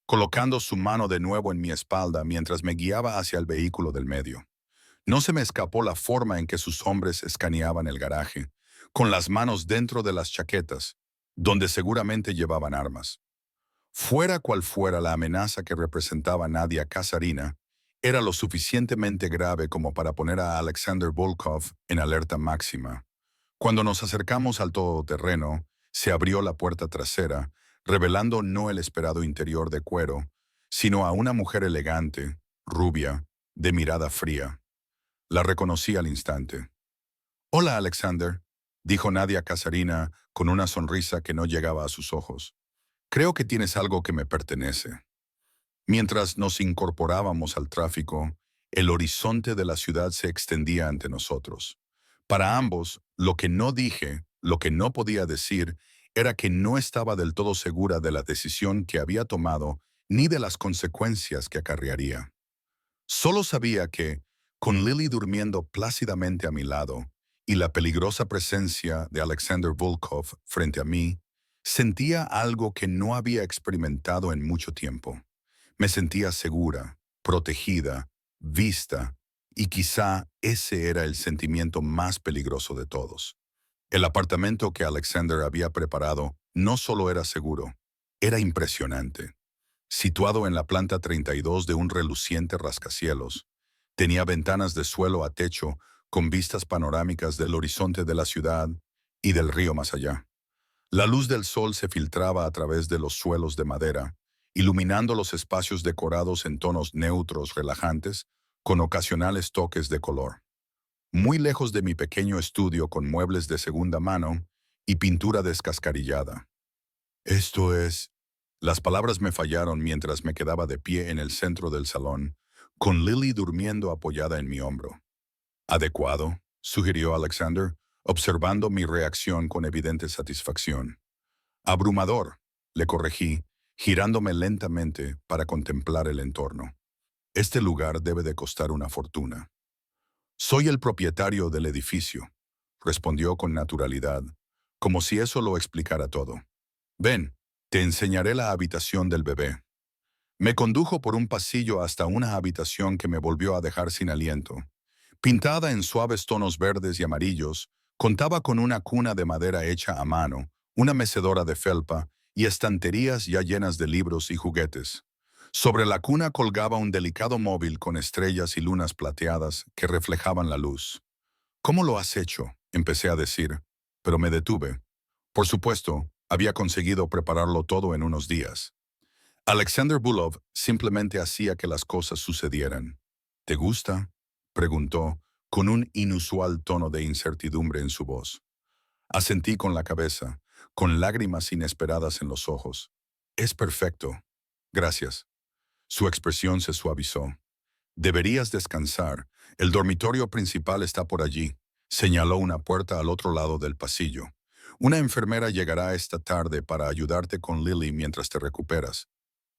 Colocando su mano de nuevo en mi espalda mientras me guiaba hacia el vehículo del medio. No se me escapó la forma en que sus hombres escaneaban el garaje, con las manos dentro de las chaquetas, donde seguramente llevaban armas. Fuera cual fuera la amenaza que representaba Nadia Casarina, era lo suficientemente grave como para poner a Alexander Volkov en alerta máxima. Cuando nos acercamos al todoterreno, se abrió la puerta trasera, revelando no el esperado interior de cuero, sino a una mujer elegante, rubia, de mirada fría. La reconocí al instante. «Hola, Alexander», dijo Nadia Casarina con una sonrisa que no llegaba a sus ojos. «Creo que tienes algo que me pertenece». Mientras nos incorporábamos al tráfico, el horizonte de la ciudad se extendía ante nosotros. Para ambos, lo que no dije, lo que no podía decir, era que no estaba del todo segura de la decisión que había tomado ni de las consecuencias que acarrearía. Solo sabía que, con Lily durmiendo plácidamente a mi lado y la peligrosa presencia de Alexander Volkov frente a mí, Sentía algo que no había experimentado en mucho tiempo. Me sentía segura, protegida, vista, y quizá ese era el sentimiento más peligroso de todos. El apartamento que Alexander había preparado no solo era seguro, era impresionante. Situado en la planta 32 de un reluciente rascacielos, tenía ventanas de suelo a techo con vistas panorámicas del horizonte de la ciudad y del río más allá. La luz del sol se filtraba a través de los suelos de madera, iluminando los espacios decorados en tonos neutros relajantes, con ocasionales toques de color. Muy lejos de mi pequeño estudio con muebles de segunda mano y pintura descascarillada. Esto es... Las palabras me fallaron mientras me quedaba de pie en el centro del salón, con Lily durmiendo apoyada en mi hombro. ¿Adecuado?, sugirió Alexander, observando mi reacción con evidente satisfacción. Abrumador, le corregí, girándome lentamente para contemplar el entorno. Este lugar debe de costar una fortuna. Soy el propietario del edificio, respondió con naturalidad, como si eso lo explicara todo. Ven, te enseñaré la habitación del bebé. Me condujo por un pasillo hasta una habitación que me volvió a dejar sin aliento. Pintada en suaves tonos verdes y amarillos, contaba con una cuna de madera hecha a mano, una mecedora de felpa y estanterías ya llenas de libros y juguetes. Sobre la cuna colgaba un delicado móvil con estrellas y lunas plateadas que reflejaban la luz. ¿Cómo lo has hecho?, empecé a decir, pero me detuve. Por supuesto, había conseguido prepararlo todo en unos días. Alexander Bulov simplemente hacía que las cosas sucedieran. ¿Te gusta?, preguntó, con un inusual tono de incertidumbre en su voz. Asentí con la cabeza, con lágrimas inesperadas en los ojos. Es perfecto. Gracias. Su expresión se suavizó. Deberías descansar. El dormitorio principal está por allí. Señaló una puerta al otro lado del pasillo. Una enfermera llegará esta tarde para ayudarte con Lily mientras te recuperas.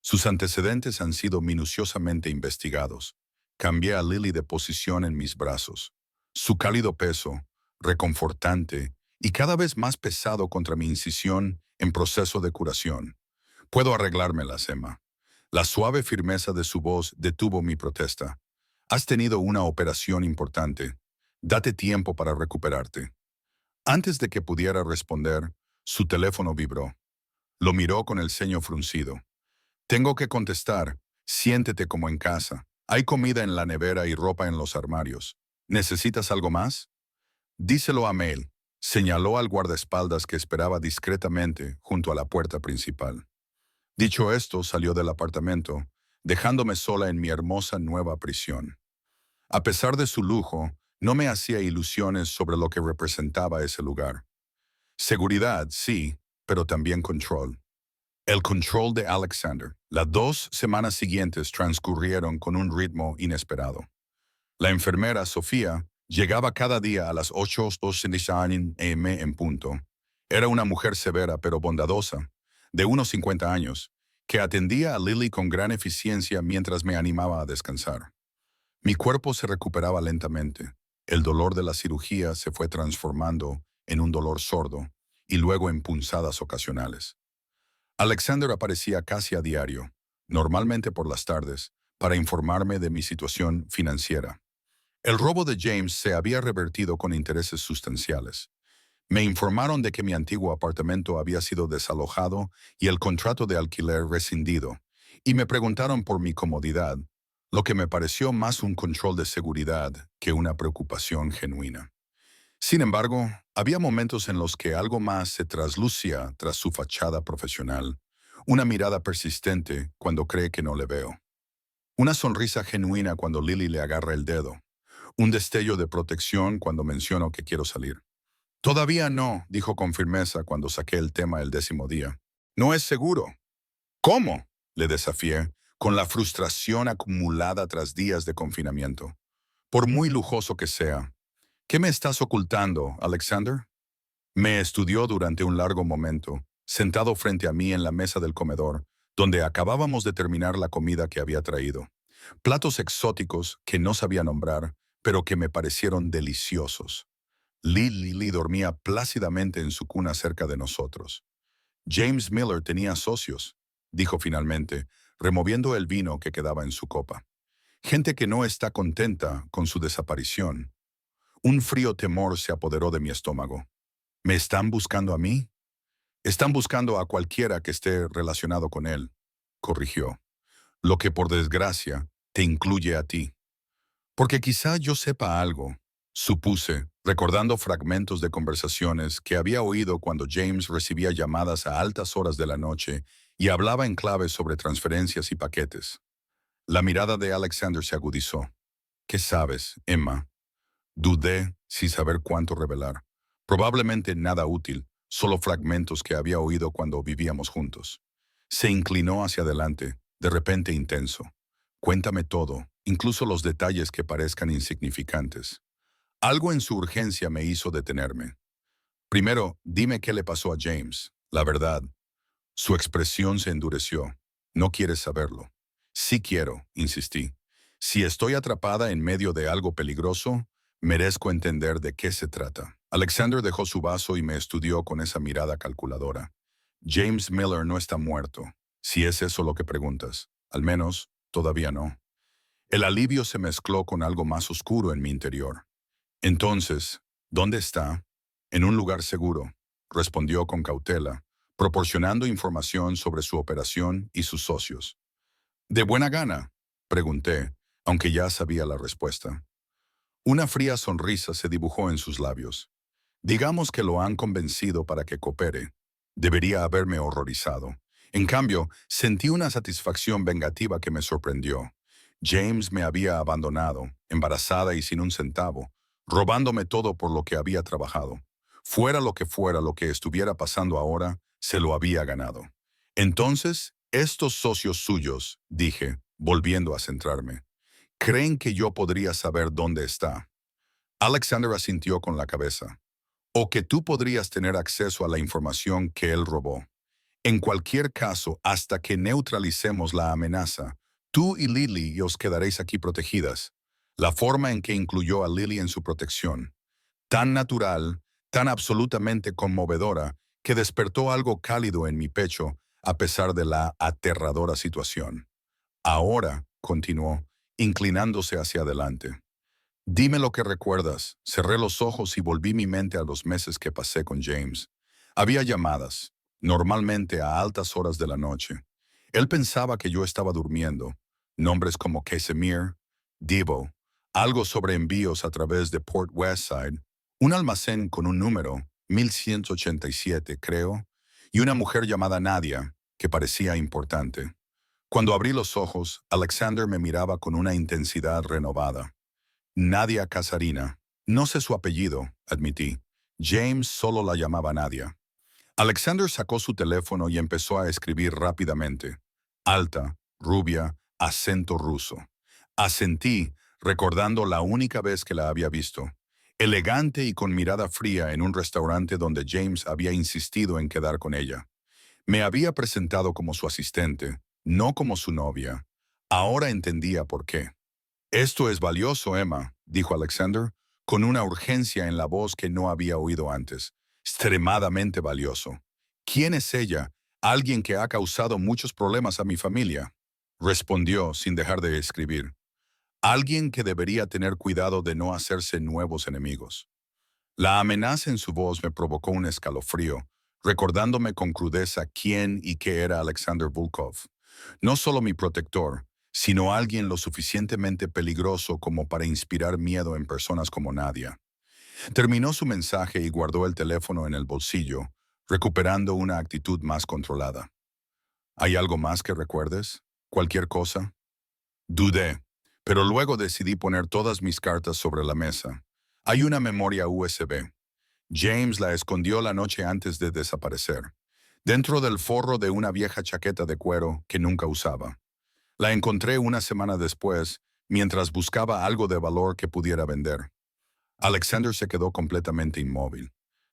Sus antecedentes han sido minuciosamente investigados. Cambié a Lily de posición en mis brazos. Su cálido peso, reconfortante y cada vez más pesado contra mi incisión en proceso de curación. Puedo arreglármelas, Emma. La suave firmeza de su voz detuvo mi protesta. Has tenido una operación importante. Date tiempo para recuperarte. Antes de que pudiera responder, su teléfono vibró. Lo miró con el ceño fruncido. Tengo que contestar. Siéntete como en casa. Hay comida en la nevera y ropa en los armarios. ¿Necesitas algo más? Díselo a Mel. Señaló al guardaespaldas que esperaba discretamente junto a la puerta principal. Dicho esto, salió del apartamento, dejándome sola en mi hermosa nueva prisión. A pesar de su lujo, no me hacía ilusiones sobre lo que representaba ese lugar. Seguridad, sí, pero también control. El control de Alexander. Las 2 semanas siguientes transcurrieron con un ritmo inesperado. La enfermera, Sofía, llegaba cada día a las 8:02 am en punto. Era una mujer severa pero bondadosa, de unos 50 años, que atendía a Lily con gran eficiencia mientras me animaba a descansar. Mi cuerpo se recuperaba lentamente. El dolor de la cirugía se fue transformando en un dolor sordo y luego en punzadas ocasionales. Alexander aparecía casi a diario, normalmente por las tardes, para informarme de mi situación financiera. El robo de James se había revertido con intereses sustanciales. Me informaron de que mi antiguo apartamento había sido desalojado y el contrato de alquiler rescindido, y me preguntaron por mi comodidad, lo que me pareció más un control de seguridad que una preocupación genuina. Sin embargo, había momentos en los que algo más se traslucía tras su fachada profesional, una mirada persistente cuando cree que no le veo, una sonrisa genuina cuando Lily le agarra el dedo, un destello de protección cuando menciono que quiero salir. Todavía no, dijo con firmeza cuando saqué el tema el 10.º día. No es seguro. ¿Cómo?, le desafié, con la frustración acumulada tras días de confinamiento. Por muy lujoso que sea. ¿Qué me estás ocultando, Alexander? Me estudió durante un largo momento, sentado frente a mí en la mesa del comedor, donde acabábamos de terminar la comida que había traído. Platos exóticos que no sabía nombrar, pero que me parecieron deliciosos. Lily dormía plácidamente en su cuna cerca de nosotros. James Miller tenía socios, dijo finalmente, removiendo el vino que quedaba en su copa. Gente que no está contenta con su desaparición. Un frío temor se apoderó de mi estómago. ¿Me están buscando a mí? Están buscando a cualquiera que esté relacionado con él, corrigió. Lo que por desgracia te incluye a ti. Porque quizá yo sepa algo, supuse, recordando fragmentos de conversaciones que había oído cuando James recibía llamadas a altas horas de la noche y hablaba en clave sobre transferencias y paquetes. La mirada de Alexander se agudizó. ¿Qué sabes, Emma? Dudé, sin saber cuánto revelar. Probablemente nada útil, solo fragmentos que había oído cuando vivíamos juntos. Se inclinó hacia adelante, de repente intenso. Cuéntame todo, incluso los detalles que parezcan insignificantes. Algo en su urgencia me hizo detenerme. Primero, dime qué le pasó a James. La verdad. Su expresión se endureció. No quieres saberlo. Sí quiero, insistí. Si estoy atrapada en medio de algo peligroso, merezco entender de qué se trata. Alexander dejó su vaso y me estudió con esa mirada calculadora. James Miller no está muerto, si es eso lo que preguntas. Al menos, todavía no. El alivio se mezcló con algo más oscuro en mi interior. Entonces, ¿dónde está? En un lugar seguro, respondió con cautela, proporcionando información sobre su operación y sus socios. ¿De buena gana? Pregunté, aunque ya sabía la respuesta. Una fría sonrisa se dibujó en sus labios. Digamos que lo han convencido para que coopere. Debería haberme horrorizado. En cambio, sentí una satisfacción vengativa que me sorprendió. James me había abandonado, embarazada y sin un centavo, robándome todo por lo que había trabajado. Fuera lo que estuviera pasando ahora, se lo había ganado. Entonces, estos socios suyos, dije, volviendo a centrarme, creen que yo podría saber dónde está. Alexander asintió con la cabeza. O que tú podrías tener acceso a la información que él robó. En cualquier caso, hasta que neutralicemos la amenaza, tú y Lily os quedaréis aquí protegidas. La forma en que incluyó a Lily en su protección, tan natural, tan absolutamente conmovedora, que despertó algo cálido en mi pecho a pesar de la aterradora situación. Ahora, continuó, inclinándose hacia adelante. Dime lo que recuerdas. Cerré los ojos y volví mi mente a los meses que pasé con James. Había llamadas, normalmente a altas horas de la noche. Él pensaba que yo estaba durmiendo. Nombres como Casimir, Devo, algo sobre envíos a través de Port Westside, un almacén con un número, 1187, creo, y una mujer llamada Nadia, que parecía importante. Cuando abrí los ojos, Alexander me miraba con una intensidad renovada. Nadia Casarina. No sé su apellido, admití. James solo la llamaba Nadia. Alexander sacó su teléfono y empezó a escribir rápidamente. Alta, rubia, acento ruso. Asentí, recordando la única vez que la había visto. Elegante y con mirada fría en un restaurante donde James había insistido en quedar con ella. Me había presentado como su asistente, no como su novia. Ahora entendía por qué. Esto es valioso, Emma, dijo Alexander, con una urgencia en la voz que no había oído antes. Extremadamente valioso. ¿Quién es ella? Alguien que ha causado muchos problemas a mi familia. Respondió sin dejar de escribir. Alguien que debería tener cuidado de no hacerse nuevos enemigos. La amenaza en su voz me provocó un escalofrío, recordándome con crudeza quién y qué era Alexander Volkov. No solo mi protector, sino alguien lo suficientemente peligroso como para inspirar miedo en personas como Nadia. Terminó su mensaje y guardó el teléfono en el bolsillo, recuperando una actitud más controlada. ¿Hay algo más que recuerdes? ¿Cualquier cosa? Dudé, pero luego decidí poner todas mis cartas sobre la mesa. Hay una memoria USB. James la escondió la noche antes de desaparecer, dentro del forro de una vieja chaqueta de cuero que nunca usaba. La encontré una semana después, mientras buscaba algo de valor que pudiera vender. Alexander se quedó completamente inmóvil.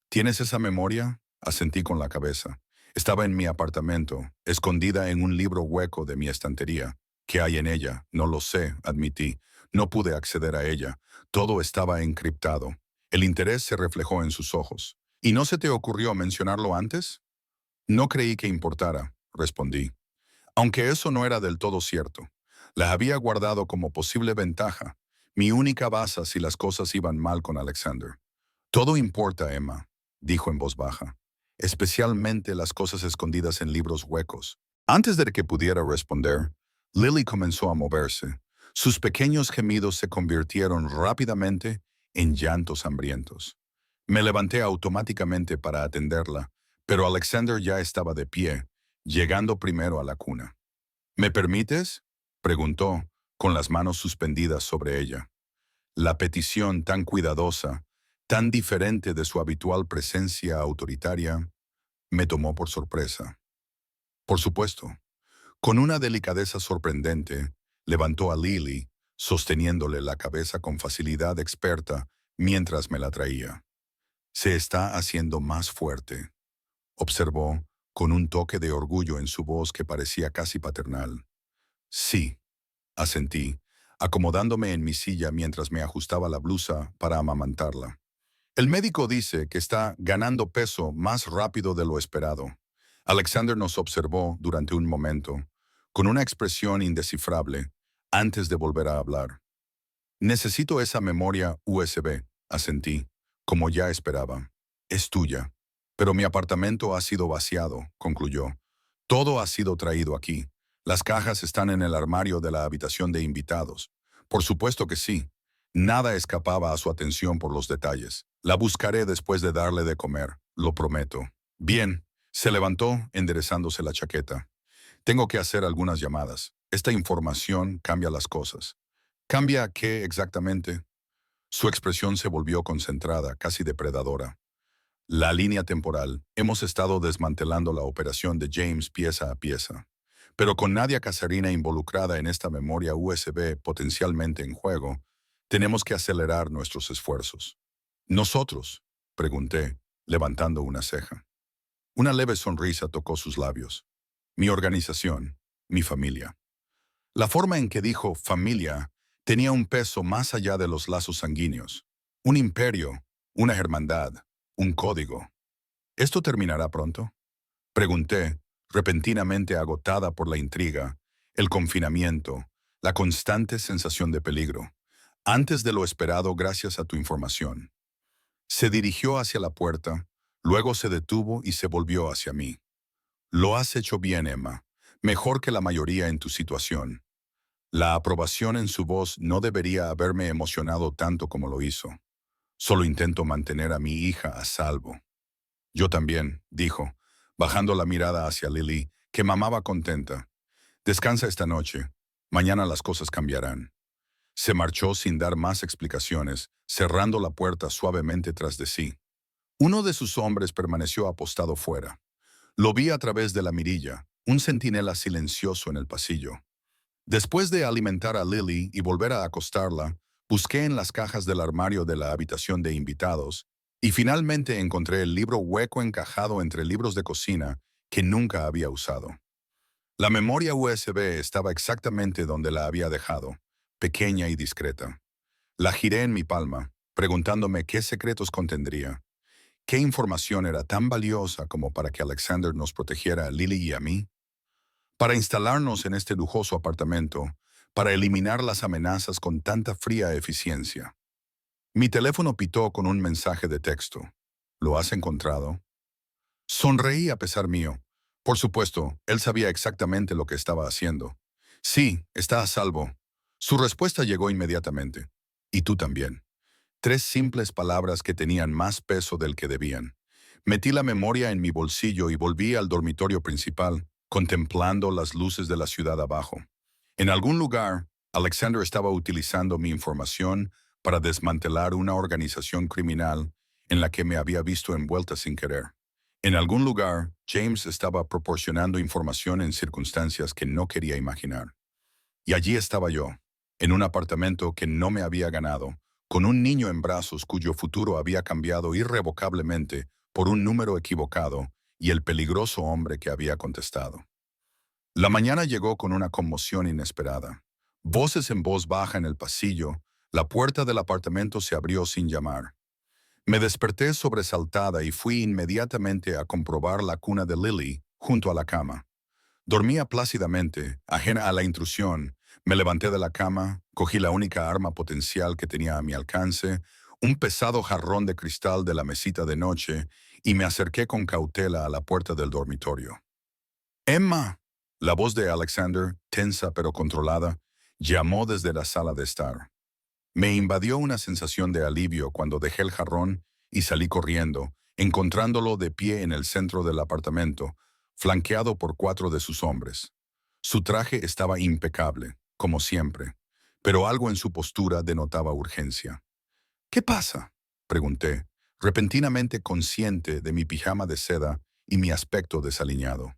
¿Tienes esa memoria? Asentí con la cabeza. Estaba en mi apartamento, escondida en un libro hueco de mi estantería. ¿Qué hay en ella? No lo sé, admití. No pude acceder a ella. Todo estaba encriptado. El interés se reflejó en sus ojos. ¿Y no se te ocurrió mencionarlo antes? No creí que importara, respondí. Aunque eso no era del todo cierto. La había guardado como posible ventaja, mi única base si las cosas iban mal con Alexander. Todo importa, Emma, dijo en voz baja, especialmente las cosas escondidas en libros huecos. Antes de que pudiera responder, Lily comenzó a moverse. Sus pequeños gemidos se convirtieron rápidamente en llantos hambrientos. Me levanté automáticamente para atenderla, pero Alexander ya estaba de pie, llegando primero a la cuna. ¿Me permites?, preguntó, con las manos suspendidas sobre ella. La petición tan cuidadosa, tan diferente de su habitual presencia autoritaria, me tomó por sorpresa. Por supuesto, con una delicadeza sorprendente, levantó a Lily, sosteniéndole la cabeza con facilidad experta mientras me la traía. Se está haciendo más fuerte, observó, con un toque de orgullo en su voz que parecía casi paternal. Sí, asentí, acomodándome en mi silla mientras me ajustaba la blusa para amamantarla. El médico dice que está ganando peso más rápido de lo esperado. Alexander nos observó durante un momento, con una expresión indescifrable, antes de volver a hablar. Necesito esa memoria USB, asentí, como ya esperaba. Es tuya. Pero mi apartamento ha sido vaciado, concluyó. Todo ha sido traído aquí. Las cajas están en el armario de la habitación de invitados. Por supuesto que sí. Nada escapaba a su atención por los detalles. La buscaré después de darle de comer, lo prometo. Bien, se levantó enderezándose la chaqueta. Tengo que hacer algunas llamadas. Esta información cambia las cosas. ¿Cambia qué exactamente? Su expresión se volvió concentrada, casi depredadora. La línea temporal. Hemos estado desmantelando la operación de James pieza a pieza. Pero con Nadia Casarina involucrada en esta memoria USB potencialmente en juego, tenemos que acelerar nuestros esfuerzos. ¿Nosotros?, pregunté, levantando una ceja. Una leve sonrisa tocó sus labios. Mi organización, mi familia. La forma en que dijo familia tenía un peso más allá de los lazos sanguíneos. Un imperio, una hermandad, un código. ¿Esto terminará pronto?, pregunté, repentinamente agotada por la intriga, el confinamiento, la constante sensación de peligro. Antes de lo esperado gracias a tu información. Se dirigió hacia la puerta, luego se detuvo y se volvió hacia mí. Lo has hecho bien, Emma. Mejor que la mayoría en tu situación. La aprobación en su voz no debería haberme emocionado tanto como lo hizo. Solo intento mantener a mi hija a salvo. Yo también, dijo, bajando la mirada hacia Lily, que mamaba contenta. Descansa esta noche. Mañana las cosas cambiarán. Se marchó sin dar más explicaciones, cerrando la puerta suavemente tras de sí. Uno de sus hombres permaneció apostado fuera. Lo vi a través de la mirilla, un centinela silencioso en el pasillo. Después de alimentar a Lily y volver a acostarla, busqué en las cajas del armario de la habitación de invitados y finalmente encontré el libro hueco encajado entre libros de cocina que nunca había usado. La memoria USB estaba exactamente donde la había dejado, pequeña y discreta. La giré en mi palma, preguntándome qué secretos contendría. ¿Qué información era tan valiosa como para que Alexander nos protegiera a Lily y a mí? Para instalarnos en este lujoso apartamento, para eliminar las amenazas con tanta fría eficiencia. Mi teléfono pitó con un mensaje de texto. ¿Lo has encontrado? Sonreí a pesar mío. Por supuesto, él sabía exactamente lo que estaba haciendo. Sí, está a salvo. Su respuesta llegó inmediatamente. Y tú también. 3 simples palabras que tenían más peso del que debían. Metí la memoria en mi bolsillo y volví al dormitorio principal, contemplando las luces de la ciudad abajo. En algún lugar, Alexander estaba utilizando mi información para desmantelar una organización criminal en la que me había visto envuelta sin querer. En algún lugar, James estaba proporcionando información en circunstancias que no quería imaginar. Y allí estaba yo, en un apartamento que no me había ganado, con un niño en brazos cuyo futuro había cambiado irrevocablemente por un número equivocado y el peligroso hombre que había contestado. La mañana llegó con una conmoción inesperada. Voces en voz baja en el pasillo, la puerta del apartamento se abrió sin llamar. Me desperté sobresaltada y fui inmediatamente a comprobar la cuna de Lily junto a la cama. Dormía plácidamente, ajena a la intrusión. Me levanté de la cama, cogí la única arma potencial que tenía a mi alcance, un pesado jarrón de cristal de la mesita de noche, y me acerqué con cautela a la puerta del dormitorio. ¡Emma! La voz de Alexander, tensa pero controlada, llamó desde la sala de estar. Me invadió una sensación de alivio cuando dejé el jarrón y salí corriendo, encontrándolo de pie en el centro del apartamento, flanqueado por 4 de sus hombres. Su traje estaba impecable, como siempre, pero algo en su postura denotaba urgencia. ¿Qué pasa?, pregunté, repentinamente consciente de mi pijama de seda y mi aspecto desaliñado.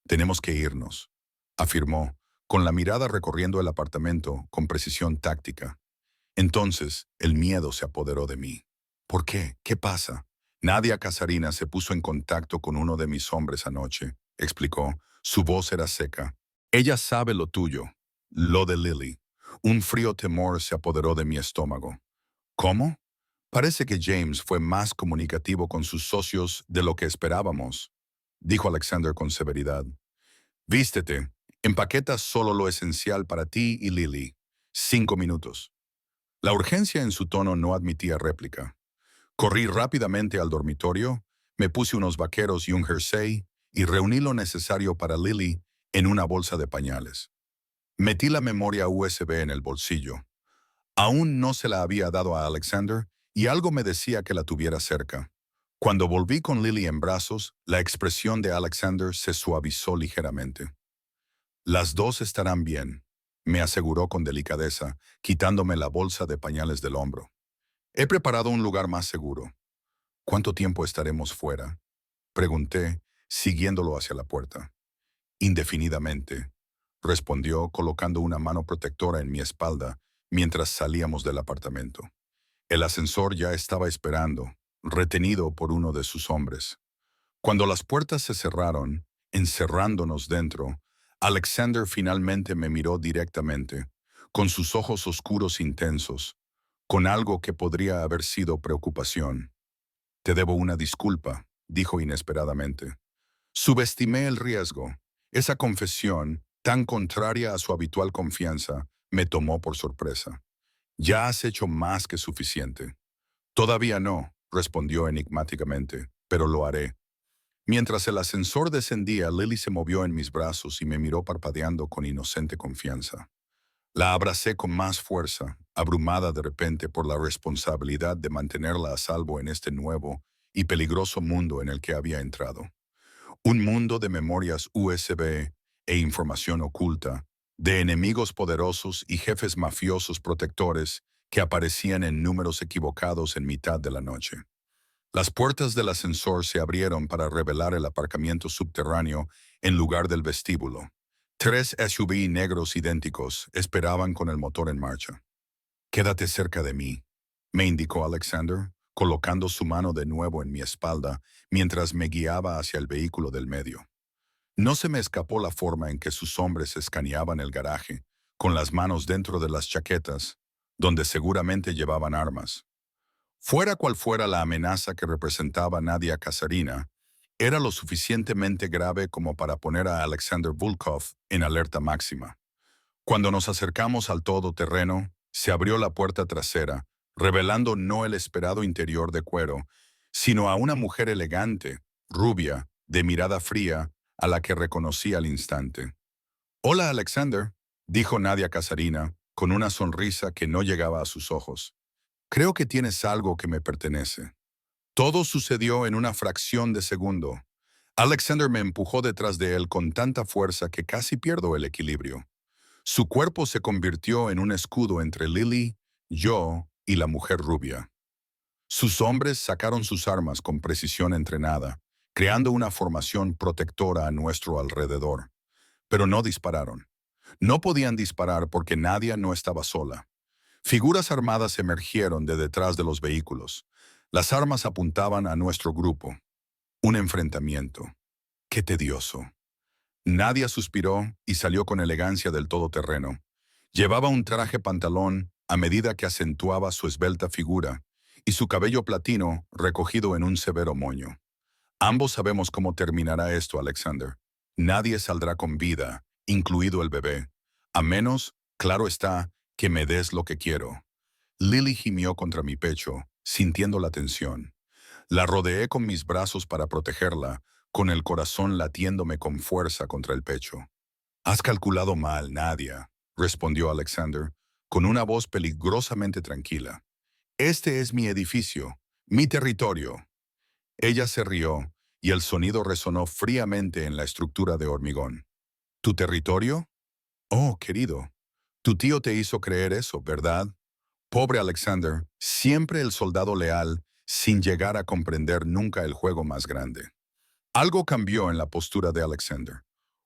Tenemos que irnos, afirmó, con la mirada recorriendo el apartamento con precisión táctica. Entonces, el miedo se apoderó de mí. ¿Por qué? ¿Qué pasa? Nadia Casarina se puso en contacto con uno de mis hombres anoche, explicó. Su voz era seca. Ella sabe lo tuyo, lo de Lily. Un frío temor se apoderó de mi estómago. ¿Cómo? Parece que James fue más comunicativo con sus socios de lo que esperábamos, dijo Alexander con severidad. Vístete, empaqueta solo lo esencial para ti y Lily. 5 minutos. La urgencia en su tono no admitía réplica. Corrí rápidamente al dormitorio, me puse unos vaqueros y un jersey y reuní lo necesario para Lily en una bolsa de pañales. Metí la memoria USB en el bolsillo. Aún no se la había dado a Alexander y algo me decía que la tuviera cerca. Cuando volví con Lily en brazos, la expresión de Alexander se suavizó ligeramente. Las dos estarán bien, me aseguró con delicadeza, quitándome la bolsa de pañales del hombro. He preparado un lugar más seguro. ¿Cuánto tiempo estaremos fuera?, pregunté, siguiéndolo hacia la puerta. Indefinidamente, respondió colocando una mano protectora en mi espalda mientras salíamos del apartamento. El ascensor ya estaba esperando, retenido por uno de sus hombres. Cuando las puertas se cerraron, encerrándonos dentro, Alexander finalmente me miró directamente, con sus ojos oscuros intensos, con algo que podría haber sido preocupación. Te debo una disculpa, dijo inesperadamente. Subestimé el riesgo. Esa confesión, tan contraria a su habitual confianza, me tomó por sorpresa. Ya has hecho más que suficiente. Todavía no, respondió enigmáticamente, pero lo haré. Mientras el ascensor descendía, Lily se movió en mis brazos y me miró parpadeando con inocente confianza. La abracé con más fuerza, abrumada de repente por la responsabilidad de mantenerla a salvo en este nuevo y peligroso mundo en el que había entrado. Un mundo de memorias USB e información oculta, de enemigos poderosos y jefes mafiosos protectores que aparecían en números equivocados en mitad de la noche. Las puertas del ascensor se abrieron para revelar el aparcamiento subterráneo en lugar del vestíbulo. 3 SUV negros idénticos esperaban con el motor en marcha. Quédate cerca de mí, me indicó Alexander, colocando su mano de nuevo en mi espalda mientras me guiaba hacia el vehículo del medio. No se me escapó la forma en que sus hombres escaneaban el garaje, con las manos dentro de las chaquetas, donde seguramente llevaban armas. Fuera cual fuera la amenaza que representaba Nadia Casarina, era lo suficientemente grave como para poner a Alexander Volkov en alerta máxima. Cuando nos acercamos al todoterreno, se abrió la puerta trasera, revelando no el esperado interior de cuero, sino a una mujer elegante, rubia, de mirada fría, a la que reconocí al instante. «Hola, Alexander», dijo Nadia Casarina, con una sonrisa que no llegaba a sus ojos. «Creo que tienes algo que me pertenece». Todo sucedió en una fracción de segundo. Alexander me empujó detrás de él con tanta fuerza que casi pierdo el equilibrio. Su cuerpo se convirtió en un escudo entre Lily, yo y la mujer rubia. Sus hombres sacaron sus armas con precisión entrenada, creando una formación protectora a nuestro alrededor. Pero no dispararon. No podían disparar porque Nadia no estaba sola. Figuras armadas emergieron de detrás de los vehículos. Las armas apuntaban a nuestro grupo. Un enfrentamiento. ¡Qué tedioso! Nadia suspiró y salió con elegancia del todoterreno. Llevaba un traje pantalón a medida que acentuaba su esbelta figura, y su cabello platino recogido en un severo moño. Ambos sabemos cómo terminará esto, Alexander. Nadie saldrá con vida, incluido el bebé, a menos, claro está, que me des lo que quiero. Lily gimió contra mi pecho, sintiendo la tensión. La rodeé con mis brazos para protegerla, con el corazón latiéndome con fuerza contra el pecho. Has calculado mal, Nadia, respondió Alexander, con una voz peligrosamente tranquila. Este es mi edificio, mi territorio. Ella se rió, y el sonido resonó fríamente en la estructura de hormigón. ¿Tu territorio? Oh, querido, tu tío te hizo creer eso, ¿verdad? Pobre Alexander, siempre el soldado leal, sin llegar a comprender nunca el juego más grande. Algo cambió en la postura de Alexander.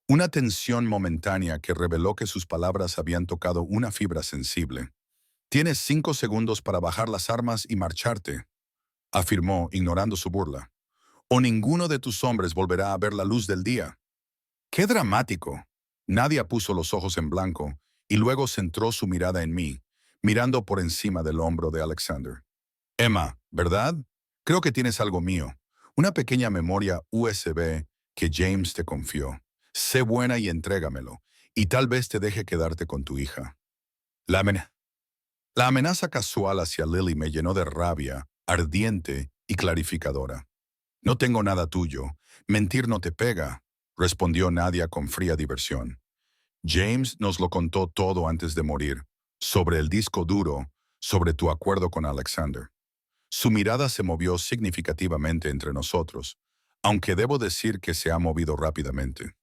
Una tensión momentánea que reveló que sus palabras habían tocado una fibra sensible. Tienes 5 segundos para bajar las armas y marcharte, afirmó, ignorando su burla. O ninguno de tus hombres volverá a ver la luz del día. ¡Qué dramático! Nadia puso los ojos en blanco y luego centró su mirada en mí, mirando por encima del hombro de Alexander. Emma, ¿verdad? Creo que tienes algo mío. Una pequeña memoria USB que James te confió. Sé buena y entrégamelo, y tal vez te deje quedarte con tu hija. La, amen- la amenaza casual hacia Lily me llenó de rabia, ardiente y clarificadora. No tengo nada tuyo. Mentir no te pega, respondió Nadia con fría diversión. James nos lo contó todo antes de morir, sobre el disco duro, sobre tu acuerdo con Alexander. Su mirada se movió significativamente entre nosotros, aunque debo decir que se ha movido rápidamente.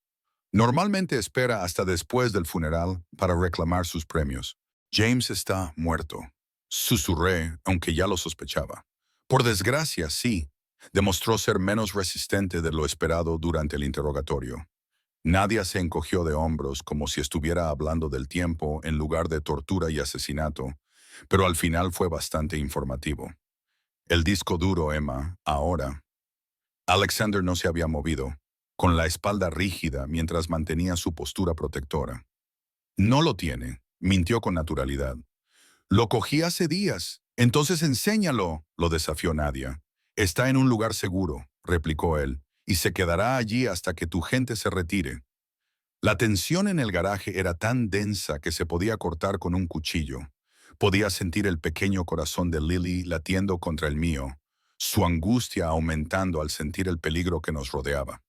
Normalmente espera hasta después del funeral para reclamar sus premios. James está muerto. Susurré, aunque ya lo sospechaba. Por desgracia, sí. Demostró ser menos resistente de lo esperado durante el interrogatorio. Nadia se encogió de hombros como si estuviera hablando del tiempo en lugar de tortura y asesinato, pero al final fue bastante informativo. El disco duro, Emma, ahora. Alexander no se había movido, con la espalda rígida mientras mantenía su postura protectora. No lo tiene, mintió con naturalidad. Lo cogí hace días. Entonces enséñalo, lo desafió Nadia. Está en un lugar seguro, replicó él, y se quedará allí hasta que tu gente se retire. La tensión en el garaje era tan densa que se podía cortar con un cuchillo. Podía sentir el pequeño corazón de Lily latiendo contra el mío, su angustia aumentando al sentir el peligro que nos rodeaba.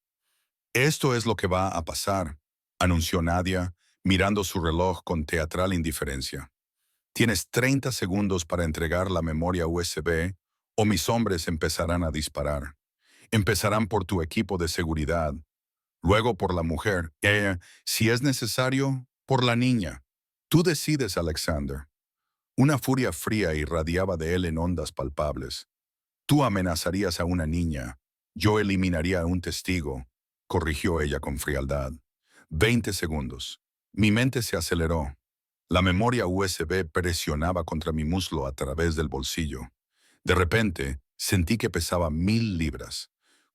Esto es lo que va a pasar, anunció Nadia, mirando su reloj con teatral indiferencia. Tienes 30 segundos para entregar la memoria USB o mis hombres empezarán a disparar. Empezarán por tu equipo de seguridad, luego por la mujer, si es necesario, por la niña. Tú decides, Alexander. Una furia fría irradiaba de él en ondas palpables. Tú amenazarías a una niña. Yo eliminaría a un testigo, corrigió ella con frialdad. 20 segundos. Mi mente se aceleró. La memoria USB presionaba contra mi muslo a través del bolsillo. De repente, sentí que pesaba 1000 libras.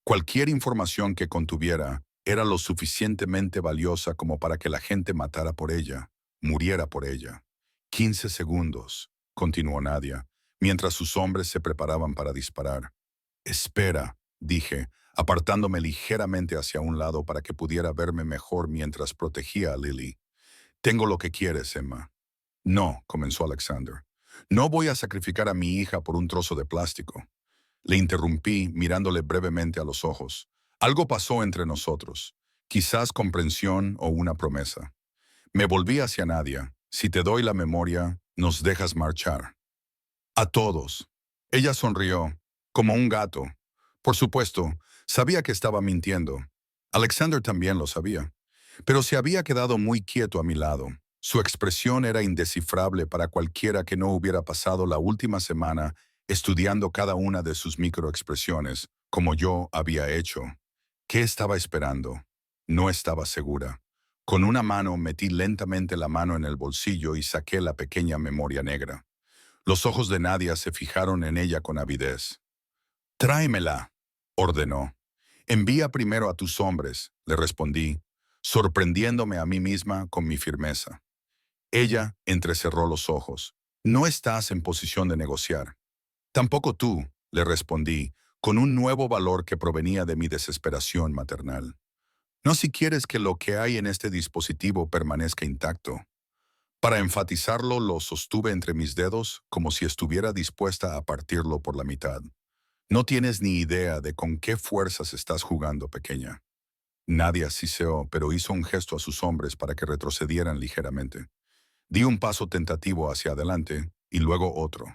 Cualquier información que contuviera era lo suficientemente valiosa como para que la gente matara por ella, muriera por ella. 15 segundos, continuó Nadia, mientras sus hombres se preparaban para disparar. Espera, dije, apartándome ligeramente hacia un lado para que pudiera verme mejor mientras protegía a Lily. Tengo lo que quieres, Emma. No, comenzó Alexander. No voy a sacrificar a mi hija por un trozo de plástico. Le interrumpí mirándole brevemente a los ojos. Algo pasó entre nosotros, quizás comprensión o una promesa. Me volví hacia Nadia. Si te doy la memoria, nos dejas marchar. A todos. Ella sonrió, como un gato. Por supuesto, sabía que estaba mintiendo. Alexander también lo sabía. Pero se había quedado muy quieto a mi lado. Su expresión era indescifrable para cualquiera que no hubiera pasado la última semana estudiando cada una de sus microexpresiones, como yo había hecho. ¿Qué estaba esperando? No estaba segura. Con una mano metí lentamente la mano en el bolsillo y saqué la pequeña memoria negra. Los ojos de Nadia se fijaron en ella con avidez. «Tráemela», ordenó. «Envía primero a tus hombres», le respondí, sorprendiéndome a mí misma con mi firmeza. Ella entrecerró los ojos. «No estás en posición de negociar». Tampoco tú, le respondí, con un nuevo valor que provenía de mi desesperación maternal. No si quieres que lo que hay en este dispositivo permanezca intacto. Para enfatizarlo, lo sostuve entre mis dedos como si estuviera dispuesta a partirlo por la mitad. No tienes ni idea de con qué fuerzas estás jugando, pequeña. Nadia siseó, pero hizo un gesto a sus hombres para que retrocedieran ligeramente. Di un paso tentativo hacia adelante y luego otro.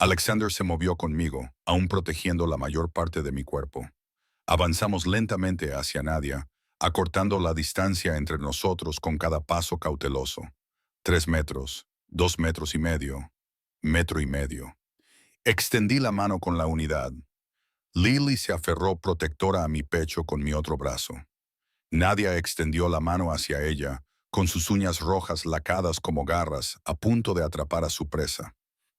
Alexander se movió conmigo, aún protegiendo la mayor parte de mi cuerpo. Avanzamos lentamente hacia Nadia, acortando la distancia entre nosotros con cada paso cauteloso. 3 metros, 2 metros y medio, metro y medio. Extendí la mano con la unidad. Lily se aferró protectora a mi pecho con mi otro brazo. Nadia extendió la mano hacia ella, con sus uñas rojas lacadas como garras, a punto de atrapar a su presa.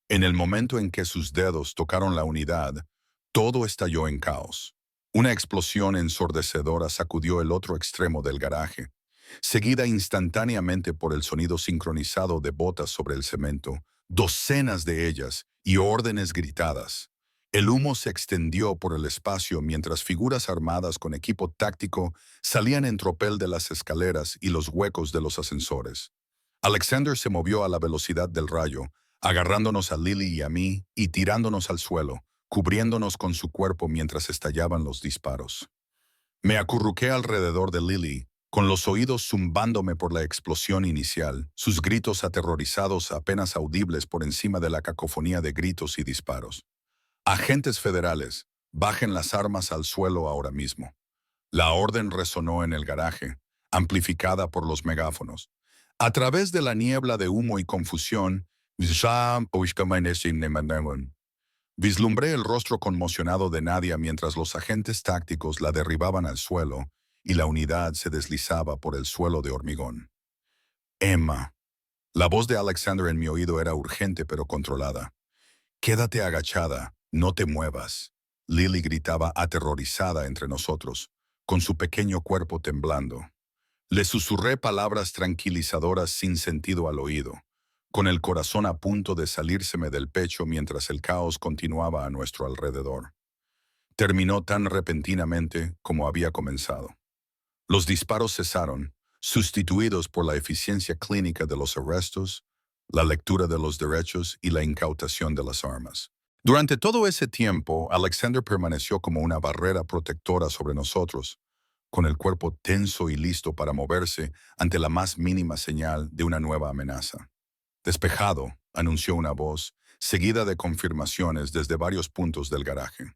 En el momento en que sus dedos tocaron la unidad, todo estalló en caos. Una explosión ensordecedora sacudió el otro extremo del garaje, seguida instantáneamente por el sonido sincronizado de botas sobre el cemento, docenas de ellas y órdenes gritadas. El humo se extendió por el espacio mientras figuras armadas con equipo táctico salían en tropel de las escaleras y los huecos de los ascensores. Alexander se movió a la velocidad del rayo, agarrándonos a Lily y a mí y tirándonos al suelo, cubriéndonos con su cuerpo mientras estallaban los disparos. Me acurruqué alrededor de Lily, con los oídos zumbándome por la explosión inicial, sus gritos aterrorizados apenas audibles por encima de la cacofonía de gritos y disparos. Agentes federales, bajen las armas al suelo ahora mismo. La orden resonó en el garaje, amplificada por los megáfonos. A través de la niebla de humo y confusión, vislumbré el rostro conmocionado de Nadia mientras los agentes tácticos la derribaban al suelo y la unidad se deslizaba por el suelo de hormigón. Emma. La voz de Alexander en mi oído era urgente pero controlada. Quédate agachada, no te muevas. Lily gritaba aterrorizada entre nosotros, con su pequeño cuerpo temblando. Le susurré palabras tranquilizadoras sin sentido al oído, con el corazón a punto de salírseme del pecho mientras el caos continuaba a nuestro alrededor. Terminó tan repentinamente como había comenzado. Los disparos cesaron, sustituidos por la eficiencia clínica de los arrestos, la lectura de los derechos y la incautación de las armas. Durante todo ese tiempo, Alexander permaneció como una barrera protectora sobre nosotros, con el cuerpo tenso y listo para moverse ante la más mínima señal de una nueva amenaza. Despejado, anunció una voz, seguida de confirmaciones desde varios puntos del garaje.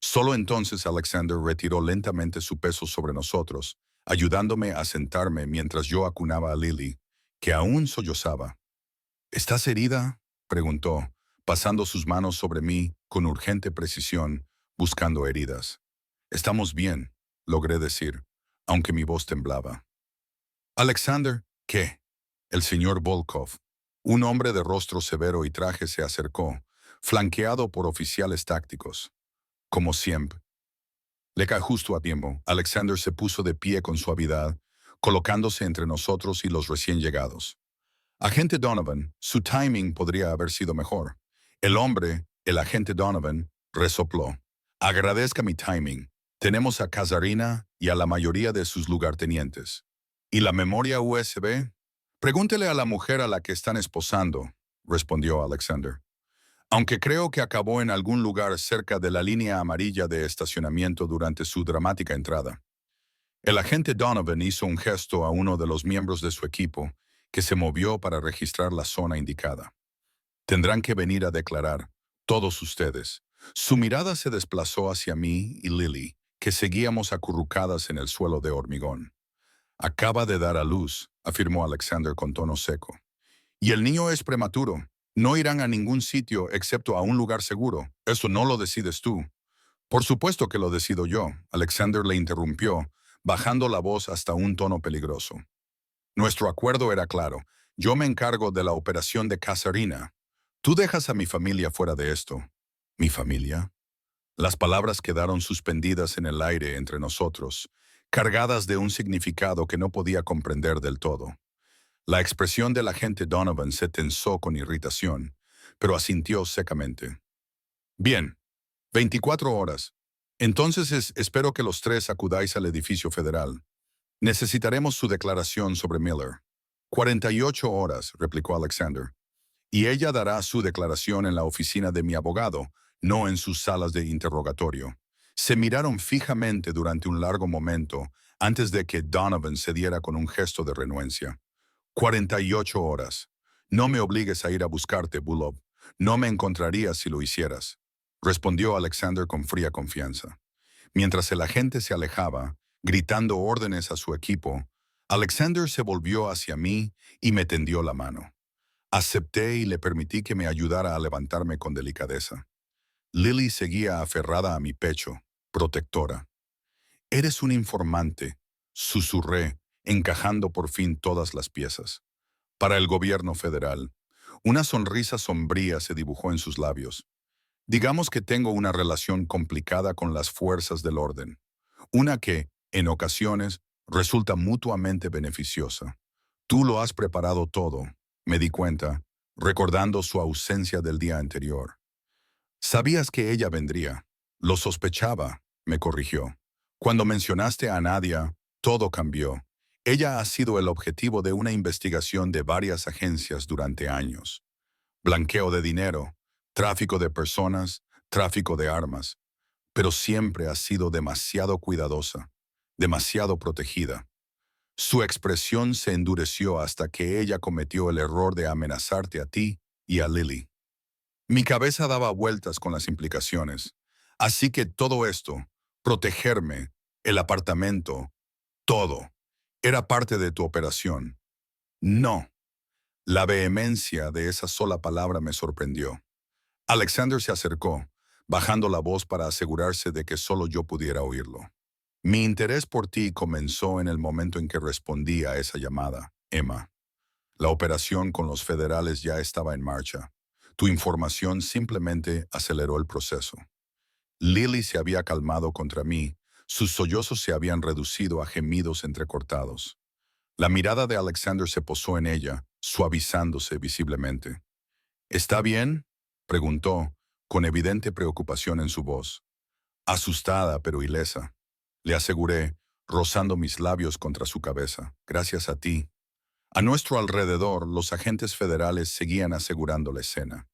Solo entonces Alexander retiró lentamente su peso sobre nosotros, ayudándome a sentarme mientras yo acunaba a Lily, que aún sollozaba. ¿Estás herida?, preguntó, pasando sus manos sobre mí con urgente precisión, buscando heridas. Estamos bien, logré decir, aunque mi voz temblaba. Alexander, ¿qué? El señor Volkov, un hombre de rostro severo y traje, se acercó, flanqueado por oficiales tácticos. Como siempre. Le cae justo a tiempo. Alexander se puso de pie con suavidad, colocándose entre nosotros y los recién llegados. Agente Donovan, su timing podría haber sido mejor. El hombre, el agente Donovan, resopló. Agradezca mi timing. Tenemos a Kazarina y a la mayoría de sus lugartenientes. ¿Y la memoria USB? Pregúntele a la mujer a la que están esposando, respondió Alexander. Aunque creo que acabó en algún lugar cerca de la línea amarilla de estacionamiento durante su dramática entrada. El agente Donovan hizo un gesto a uno de los miembros de su equipo, que se movió para registrar la zona indicada. Tendrán que venir a declarar, todos ustedes. Su mirada se desplazó hacia mí y Lily, que seguíamos acurrucadas en el suelo de hormigón. Acaba de dar a luz, afirmó Alexander con tono seco. Y el niño es prematuro. No irán a ningún sitio excepto a un lugar seguro. Eso no lo decides tú. Por supuesto que lo decido yo, Alexander le interrumpió, bajando la voz hasta un tono peligroso. Nuestro acuerdo era claro. Yo me encargo de la operación de Kazarina. Tú dejas a mi familia fuera de esto. ¿Mi familia? Las palabras quedaron suspendidas en el aire entre nosotros, cargadas de un significado que no podía comprender del todo. La expresión del agente Donovan se tensó con irritación, pero asintió secamente. Bien, 24 horas. Entonces espero que los tres acudáis al edificio federal. Necesitaremos su declaración sobre Miller. 48 horas, replicó Alexander. Y ella dará su declaración en la oficina de mi abogado, no en sus salas de interrogatorio. Se miraron fijamente durante un largo momento antes de que Donovan cediera con un gesto de renuencia. 48 horas. No me obligues a ir a buscarte, Bulov. No me encontrarías si lo hicieras, respondió Alexander con fría confianza. Mientras el agente se alejaba, gritando órdenes a su equipo, Alexander se volvió hacia mí y me tendió la mano. Acepté y le permití que me ayudara a levantarme con delicadeza. Lily seguía aferrada a mi pecho, protectora. «Eres un informante», susurré, encajando por fin todas las piezas. «Para el gobierno federal». Una sonrisa sombría se dibujó en sus labios. «Digamos que tengo una relación complicada con las fuerzas del orden. Una que, en ocasiones, resulta mutuamente beneficiosa. Tú lo has preparado todo», me di cuenta, recordando su ausencia del día anterior. «Sabías que ella vendría». «Lo sospechaba», me corrigió. «Cuando mencionaste a Nadia, todo cambió. Ella ha sido el objetivo de una investigación de varias agencias durante años. Blanqueo de dinero, tráfico de personas, tráfico de armas. Pero siempre ha sido demasiado cuidadosa, demasiado protegida. Su expresión se endureció hasta que ella cometió el error de amenazarte a ti y a Lily. Mi cabeza daba vueltas con las implicaciones. Así que todo esto, protegerme, el apartamento, todo, era parte de tu operación. No. La vehemencia de esa sola palabra me sorprendió. Alexander se acercó, bajando la voz para asegurarse de que solo yo pudiera oírlo. Mi interés por ti comenzó en el momento en que respondí a esa llamada, Emma. La operación con los federales ya estaba en marcha. Tu información simplemente aceleró el proceso. Lily se había calmado contra mí, sus sollozos se habían reducido a gemidos entrecortados. La mirada de Alexander se posó en ella, suavizándose visiblemente. «¿Está bien?», preguntó, con evidente preocupación en su voz. Asustada pero ilesa, le aseguré, rozando mis labios contra su cabeza. «Gracias a ti». A nuestro alrededor, los agentes federales seguían asegurando la escena.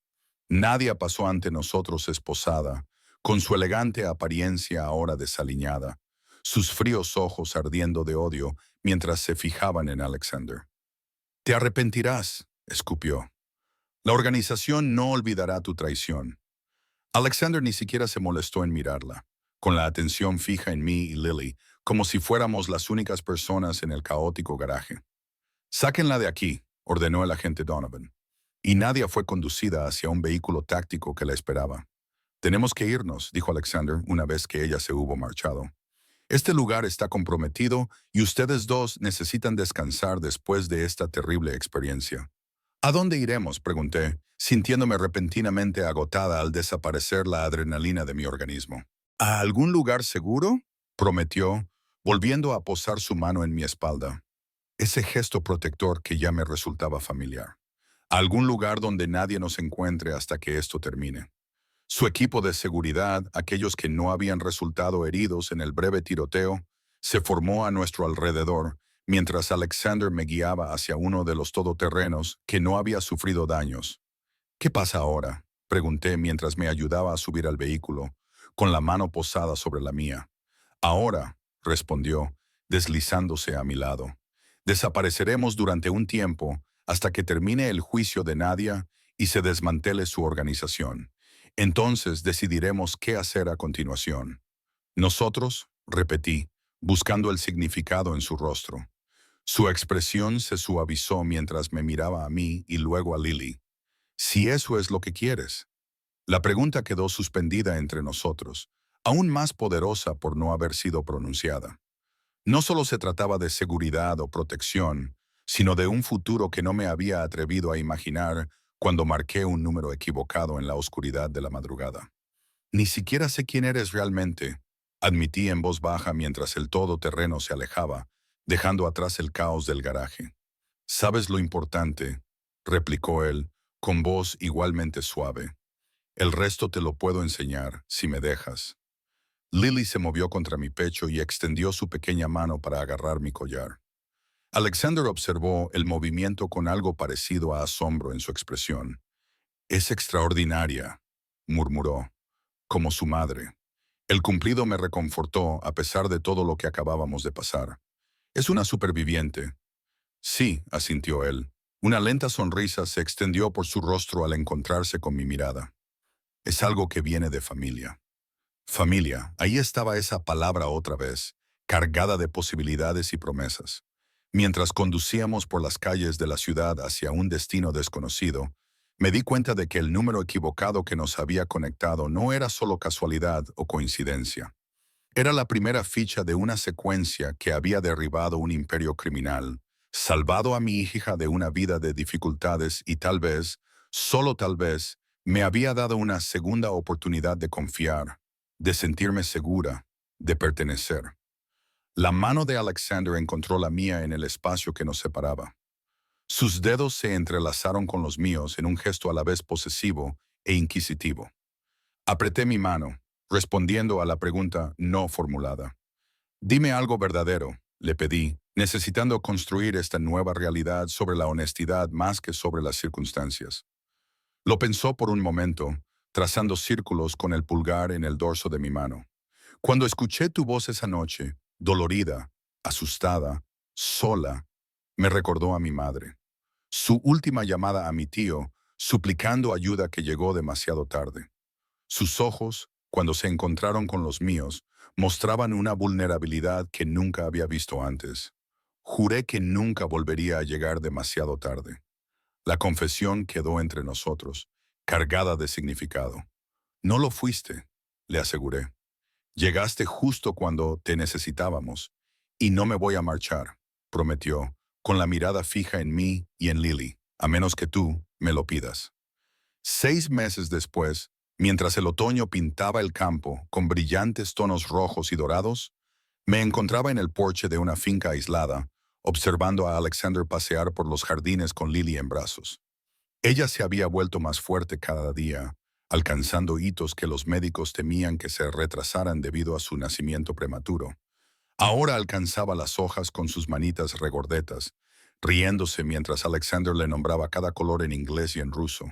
Nadia pasó ante nosotros esposada, con su elegante apariencia ahora desaliñada, sus fríos ojos ardiendo de odio mientras se fijaban en Alexander. «Te arrepentirás», escupió. «La organización no olvidará tu traición». Alexander ni siquiera se molestó en mirarla, con la atención fija en mí y Lily, como si fuéramos las únicas personas en el caótico garaje. «Sáquenla de aquí», ordenó el agente Donovan, y Nadia fue conducida hacia un vehículo táctico que la esperaba. «Tenemos que irnos», dijo Alexander una vez que ella se hubo marchado. «Este lugar está comprometido y ustedes dos necesitan descansar después de esta terrible experiencia». «¿A dónde iremos?», pregunté, sintiéndome repentinamente agotada al desaparecer la adrenalina de mi organismo. «¿A algún lugar seguro?», prometió, volviendo a posar su mano en mi espalda. Ese gesto protector que ya me resultaba familiar. «A algún lugar donde nadie nos encuentre hasta que esto termine». Su equipo de seguridad, aquellos que no habían resultado heridos en el breve tiroteo, se formó a nuestro alrededor, mientras Alexander me guiaba hacia uno de los todoterrenos que no había sufrido daños. «¿Qué pasa ahora?», pregunté mientras me ayudaba a subir al vehículo, con la mano posada sobre la mía. «Ahora», respondió, deslizándose a mi lado, «desapareceremos durante un tiempo hasta que termine el juicio de Nadia y se desmantele su organización. Entonces decidiremos qué hacer a continuación». «Nosotros», repetí, buscando el significado en su rostro. Su expresión se suavizó mientras me miraba a mí y luego a Lily. «Si eso es lo que quieres». La pregunta quedó suspendida entre nosotros, aún más poderosa por no haber sido pronunciada. No solo se trataba de seguridad o protección, sino de un futuro que no me había atrevido a imaginar cuando marqué un número equivocado en la oscuridad de la madrugada. «Ni siquiera sé quién eres realmente», admití en voz baja mientras el todoterreno se alejaba, dejando atrás el caos del garaje. «Sabes lo importante», replicó él, con voz igualmente suave. El resto te lo puedo enseñar, si me dejas. Lily se movió contra mi pecho y extendió su pequeña mano para agarrar mi collar. Alexander observó el movimiento con algo parecido a asombro en su expresión. «Es extraordinaria», murmuró, como su madre. El cumplido me reconfortó a pesar de todo lo que acabábamos de pasar. «Es una superviviente». «Sí», asintió él. Una lenta sonrisa se extendió por su rostro al encontrarse con mi mirada. «Es algo que viene de familia». Familia, ahí estaba esa palabra otra vez, cargada de posibilidades y promesas. Mientras conducíamos por las calles de la ciudad hacia un destino desconocido, me di cuenta de que el número equivocado que nos había conectado no era solo casualidad o coincidencia. Era la primera ficha de una secuencia que había derribado un imperio criminal, salvado a mi hija de una vida de dificultades y tal vez, solo tal vez, me había dado una segunda oportunidad de confiar, de sentirme segura, de pertenecer. La mano de Alexander encontró la mía en el espacio que nos separaba. Sus dedos se entrelazaron con los míos en un gesto a la vez posesivo e inquisitivo. Apreté mi mano, respondiendo a la pregunta no formulada. «Dime algo verdadero», le pedí, necesitando construir esta nueva realidad sobre la honestidad más que sobre las circunstancias. Lo pensó por un momento, trazando círculos con el pulgar en el dorso de mi mano. «Cuando escuché tu voz esa noche, dolorida, asustada, sola, me recordó a mi madre. Su última llamada a mi tío, suplicando ayuda que llegó demasiado tarde. Sus ojos, cuando se encontraron con los míos, mostraban una vulnerabilidad que nunca había visto antes. Juré que nunca volvería a llegar demasiado tarde. La confesión quedó entre nosotros, cargada de significado. «No lo fuiste», le aseguré. «Llegaste justo cuando te necesitábamos, y no me voy a marchar», prometió, con la mirada fija en mí y en Lily, «a menos que tú me lo pidas». 6 meses después, mientras el otoño pintaba el campo con brillantes tonos rojos y dorados, me encontraba en el porche de una finca aislada, observando a Alexander pasear por los jardines con Lily en brazos. Ella se había vuelto más fuerte cada día, alcanzando hitos que los médicos temían que se retrasaran debido a su nacimiento prematuro. Ahora alcanzaba las hojas con sus manitas regordetas, riéndose mientras Alexander le nombraba cada color en inglés y en ruso.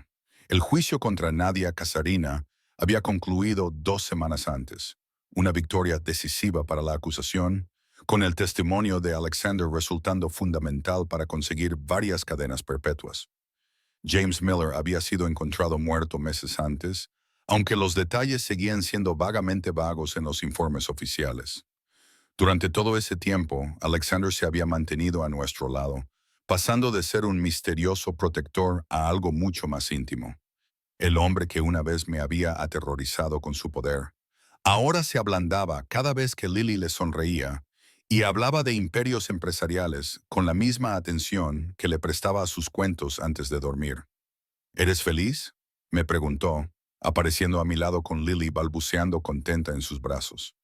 El juicio contra Nadia Kasarina había concluido 2 semanas antes, una victoria decisiva para la acusación, con el testimonio de Alexander resultando fundamental para conseguir varias cadenas perpetuas. James Miller había sido encontrado muerto meses antes, aunque los detalles seguían siendo vagamente vagos en los informes oficiales. Durante todo ese tiempo, Alexander se había mantenido a nuestro lado, pasando de ser un misterioso protector a algo mucho más íntimo. El hombre que una vez me había aterrorizado con su poder, ahora se ablandaba cada vez que Lily le sonreía y hablaba de imperios empresariales con la misma atención que le prestaba a sus cuentos antes de dormir. «¿Eres feliz?», me preguntó, apareciendo a mi lado con Lily balbuceando contenta en sus brazos.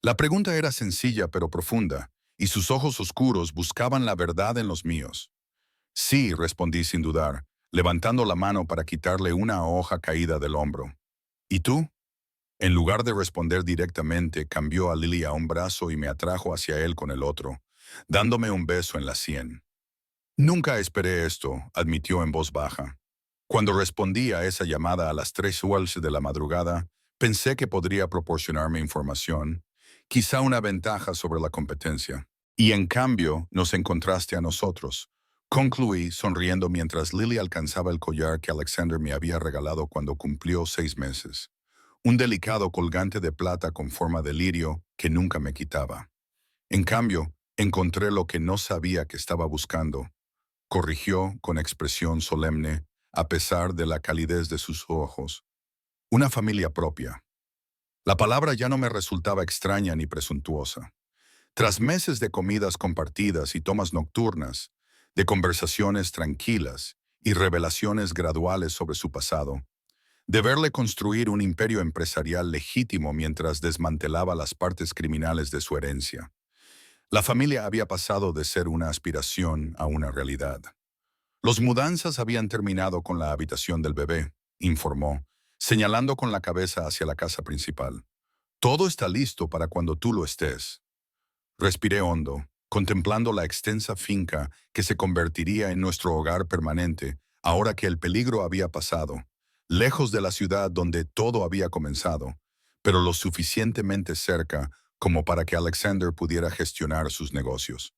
La pregunta era sencilla pero profunda, y sus ojos oscuros buscaban la verdad en los míos. «Sí», respondí sin dudar, levantando la mano para quitarle una hoja caída del hombro. «¿Y tú?». En lugar de responder directamente, cambió a Lily a un brazo y me atrajo hacia él con el otro, dándome un beso en la sien. «Nunca esperé esto», admitió en voz baja. Cuando respondí a esa llamada a las 3:00 de la madrugada, pensé que podría proporcionarme información, quizá una ventaja sobre la competencia. Y en cambio, nos encontraste a nosotros. Concluí, sonriendo mientras Lily alcanzaba el collar que Alexander me había regalado cuando cumplió 6 meses. Un delicado colgante de plata con forma de lirio que nunca me quitaba. En cambio, encontré lo que no sabía que estaba buscando, corrigió con expresión solemne, a pesar de la calidez de sus ojos. «Una familia propia». La palabra ya no me resultaba extraña ni presuntuosa. Tras meses de comidas compartidas y tomas nocturnas, de conversaciones tranquilas y revelaciones graduales sobre su pasado, de verle construir un imperio empresarial legítimo mientras desmantelaba las partes criminales de su herencia, la familia había pasado de ser una aspiración a una realidad. Los mudanzas habían terminado con la habitación del bebé, informó, señalando con la cabeza hacia la casa principal. Todo está listo para cuando tú lo estés. Respiré hondo, contemplando la extensa finca que se convertiría en nuestro hogar permanente, ahora que el peligro había pasado, lejos de la ciudad donde todo había comenzado, pero lo suficientemente cerca como para que Alexander pudiera gestionar sus negocios.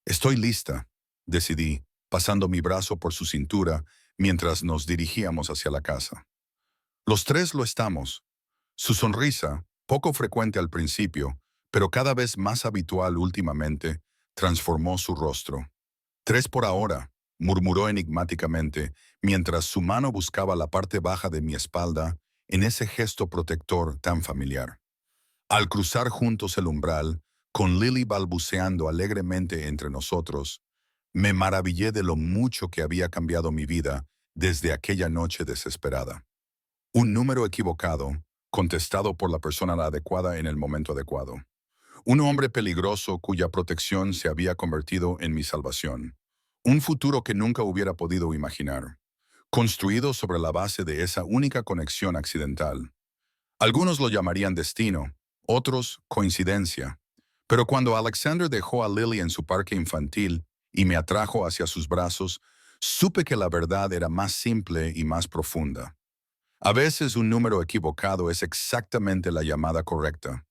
Estoy lista, decidí, pasando mi brazo por su cintura mientras nos dirigíamos hacia la casa. Los tres lo estamos. Su sonrisa, poco frecuente al principio, pero cada vez más habitual últimamente, transformó su rostro. Tres por ahora, murmuró enigmáticamente, mientras su mano buscaba la parte baja de mi espalda en ese gesto protector tan familiar. Al cruzar juntos el umbral, con Lily balbuceando alegremente entre nosotros, me maravillé de lo mucho que había cambiado mi vida desde aquella noche desesperada. Un número equivocado, contestado por la persona adecuada en el momento adecuado. Un hombre peligroso cuya protección se había convertido en mi salvación. Un futuro que nunca hubiera podido imaginar, construido sobre la base de esa única conexión accidental. Algunos lo llamarían destino, otros coincidencia. Pero cuando Alexander dejó a Lily en su parque infantil y me atrajo hacia sus brazos, supe que la verdad era más simple y más profunda. A veces un número equivocado es exactamente la llamada correcta.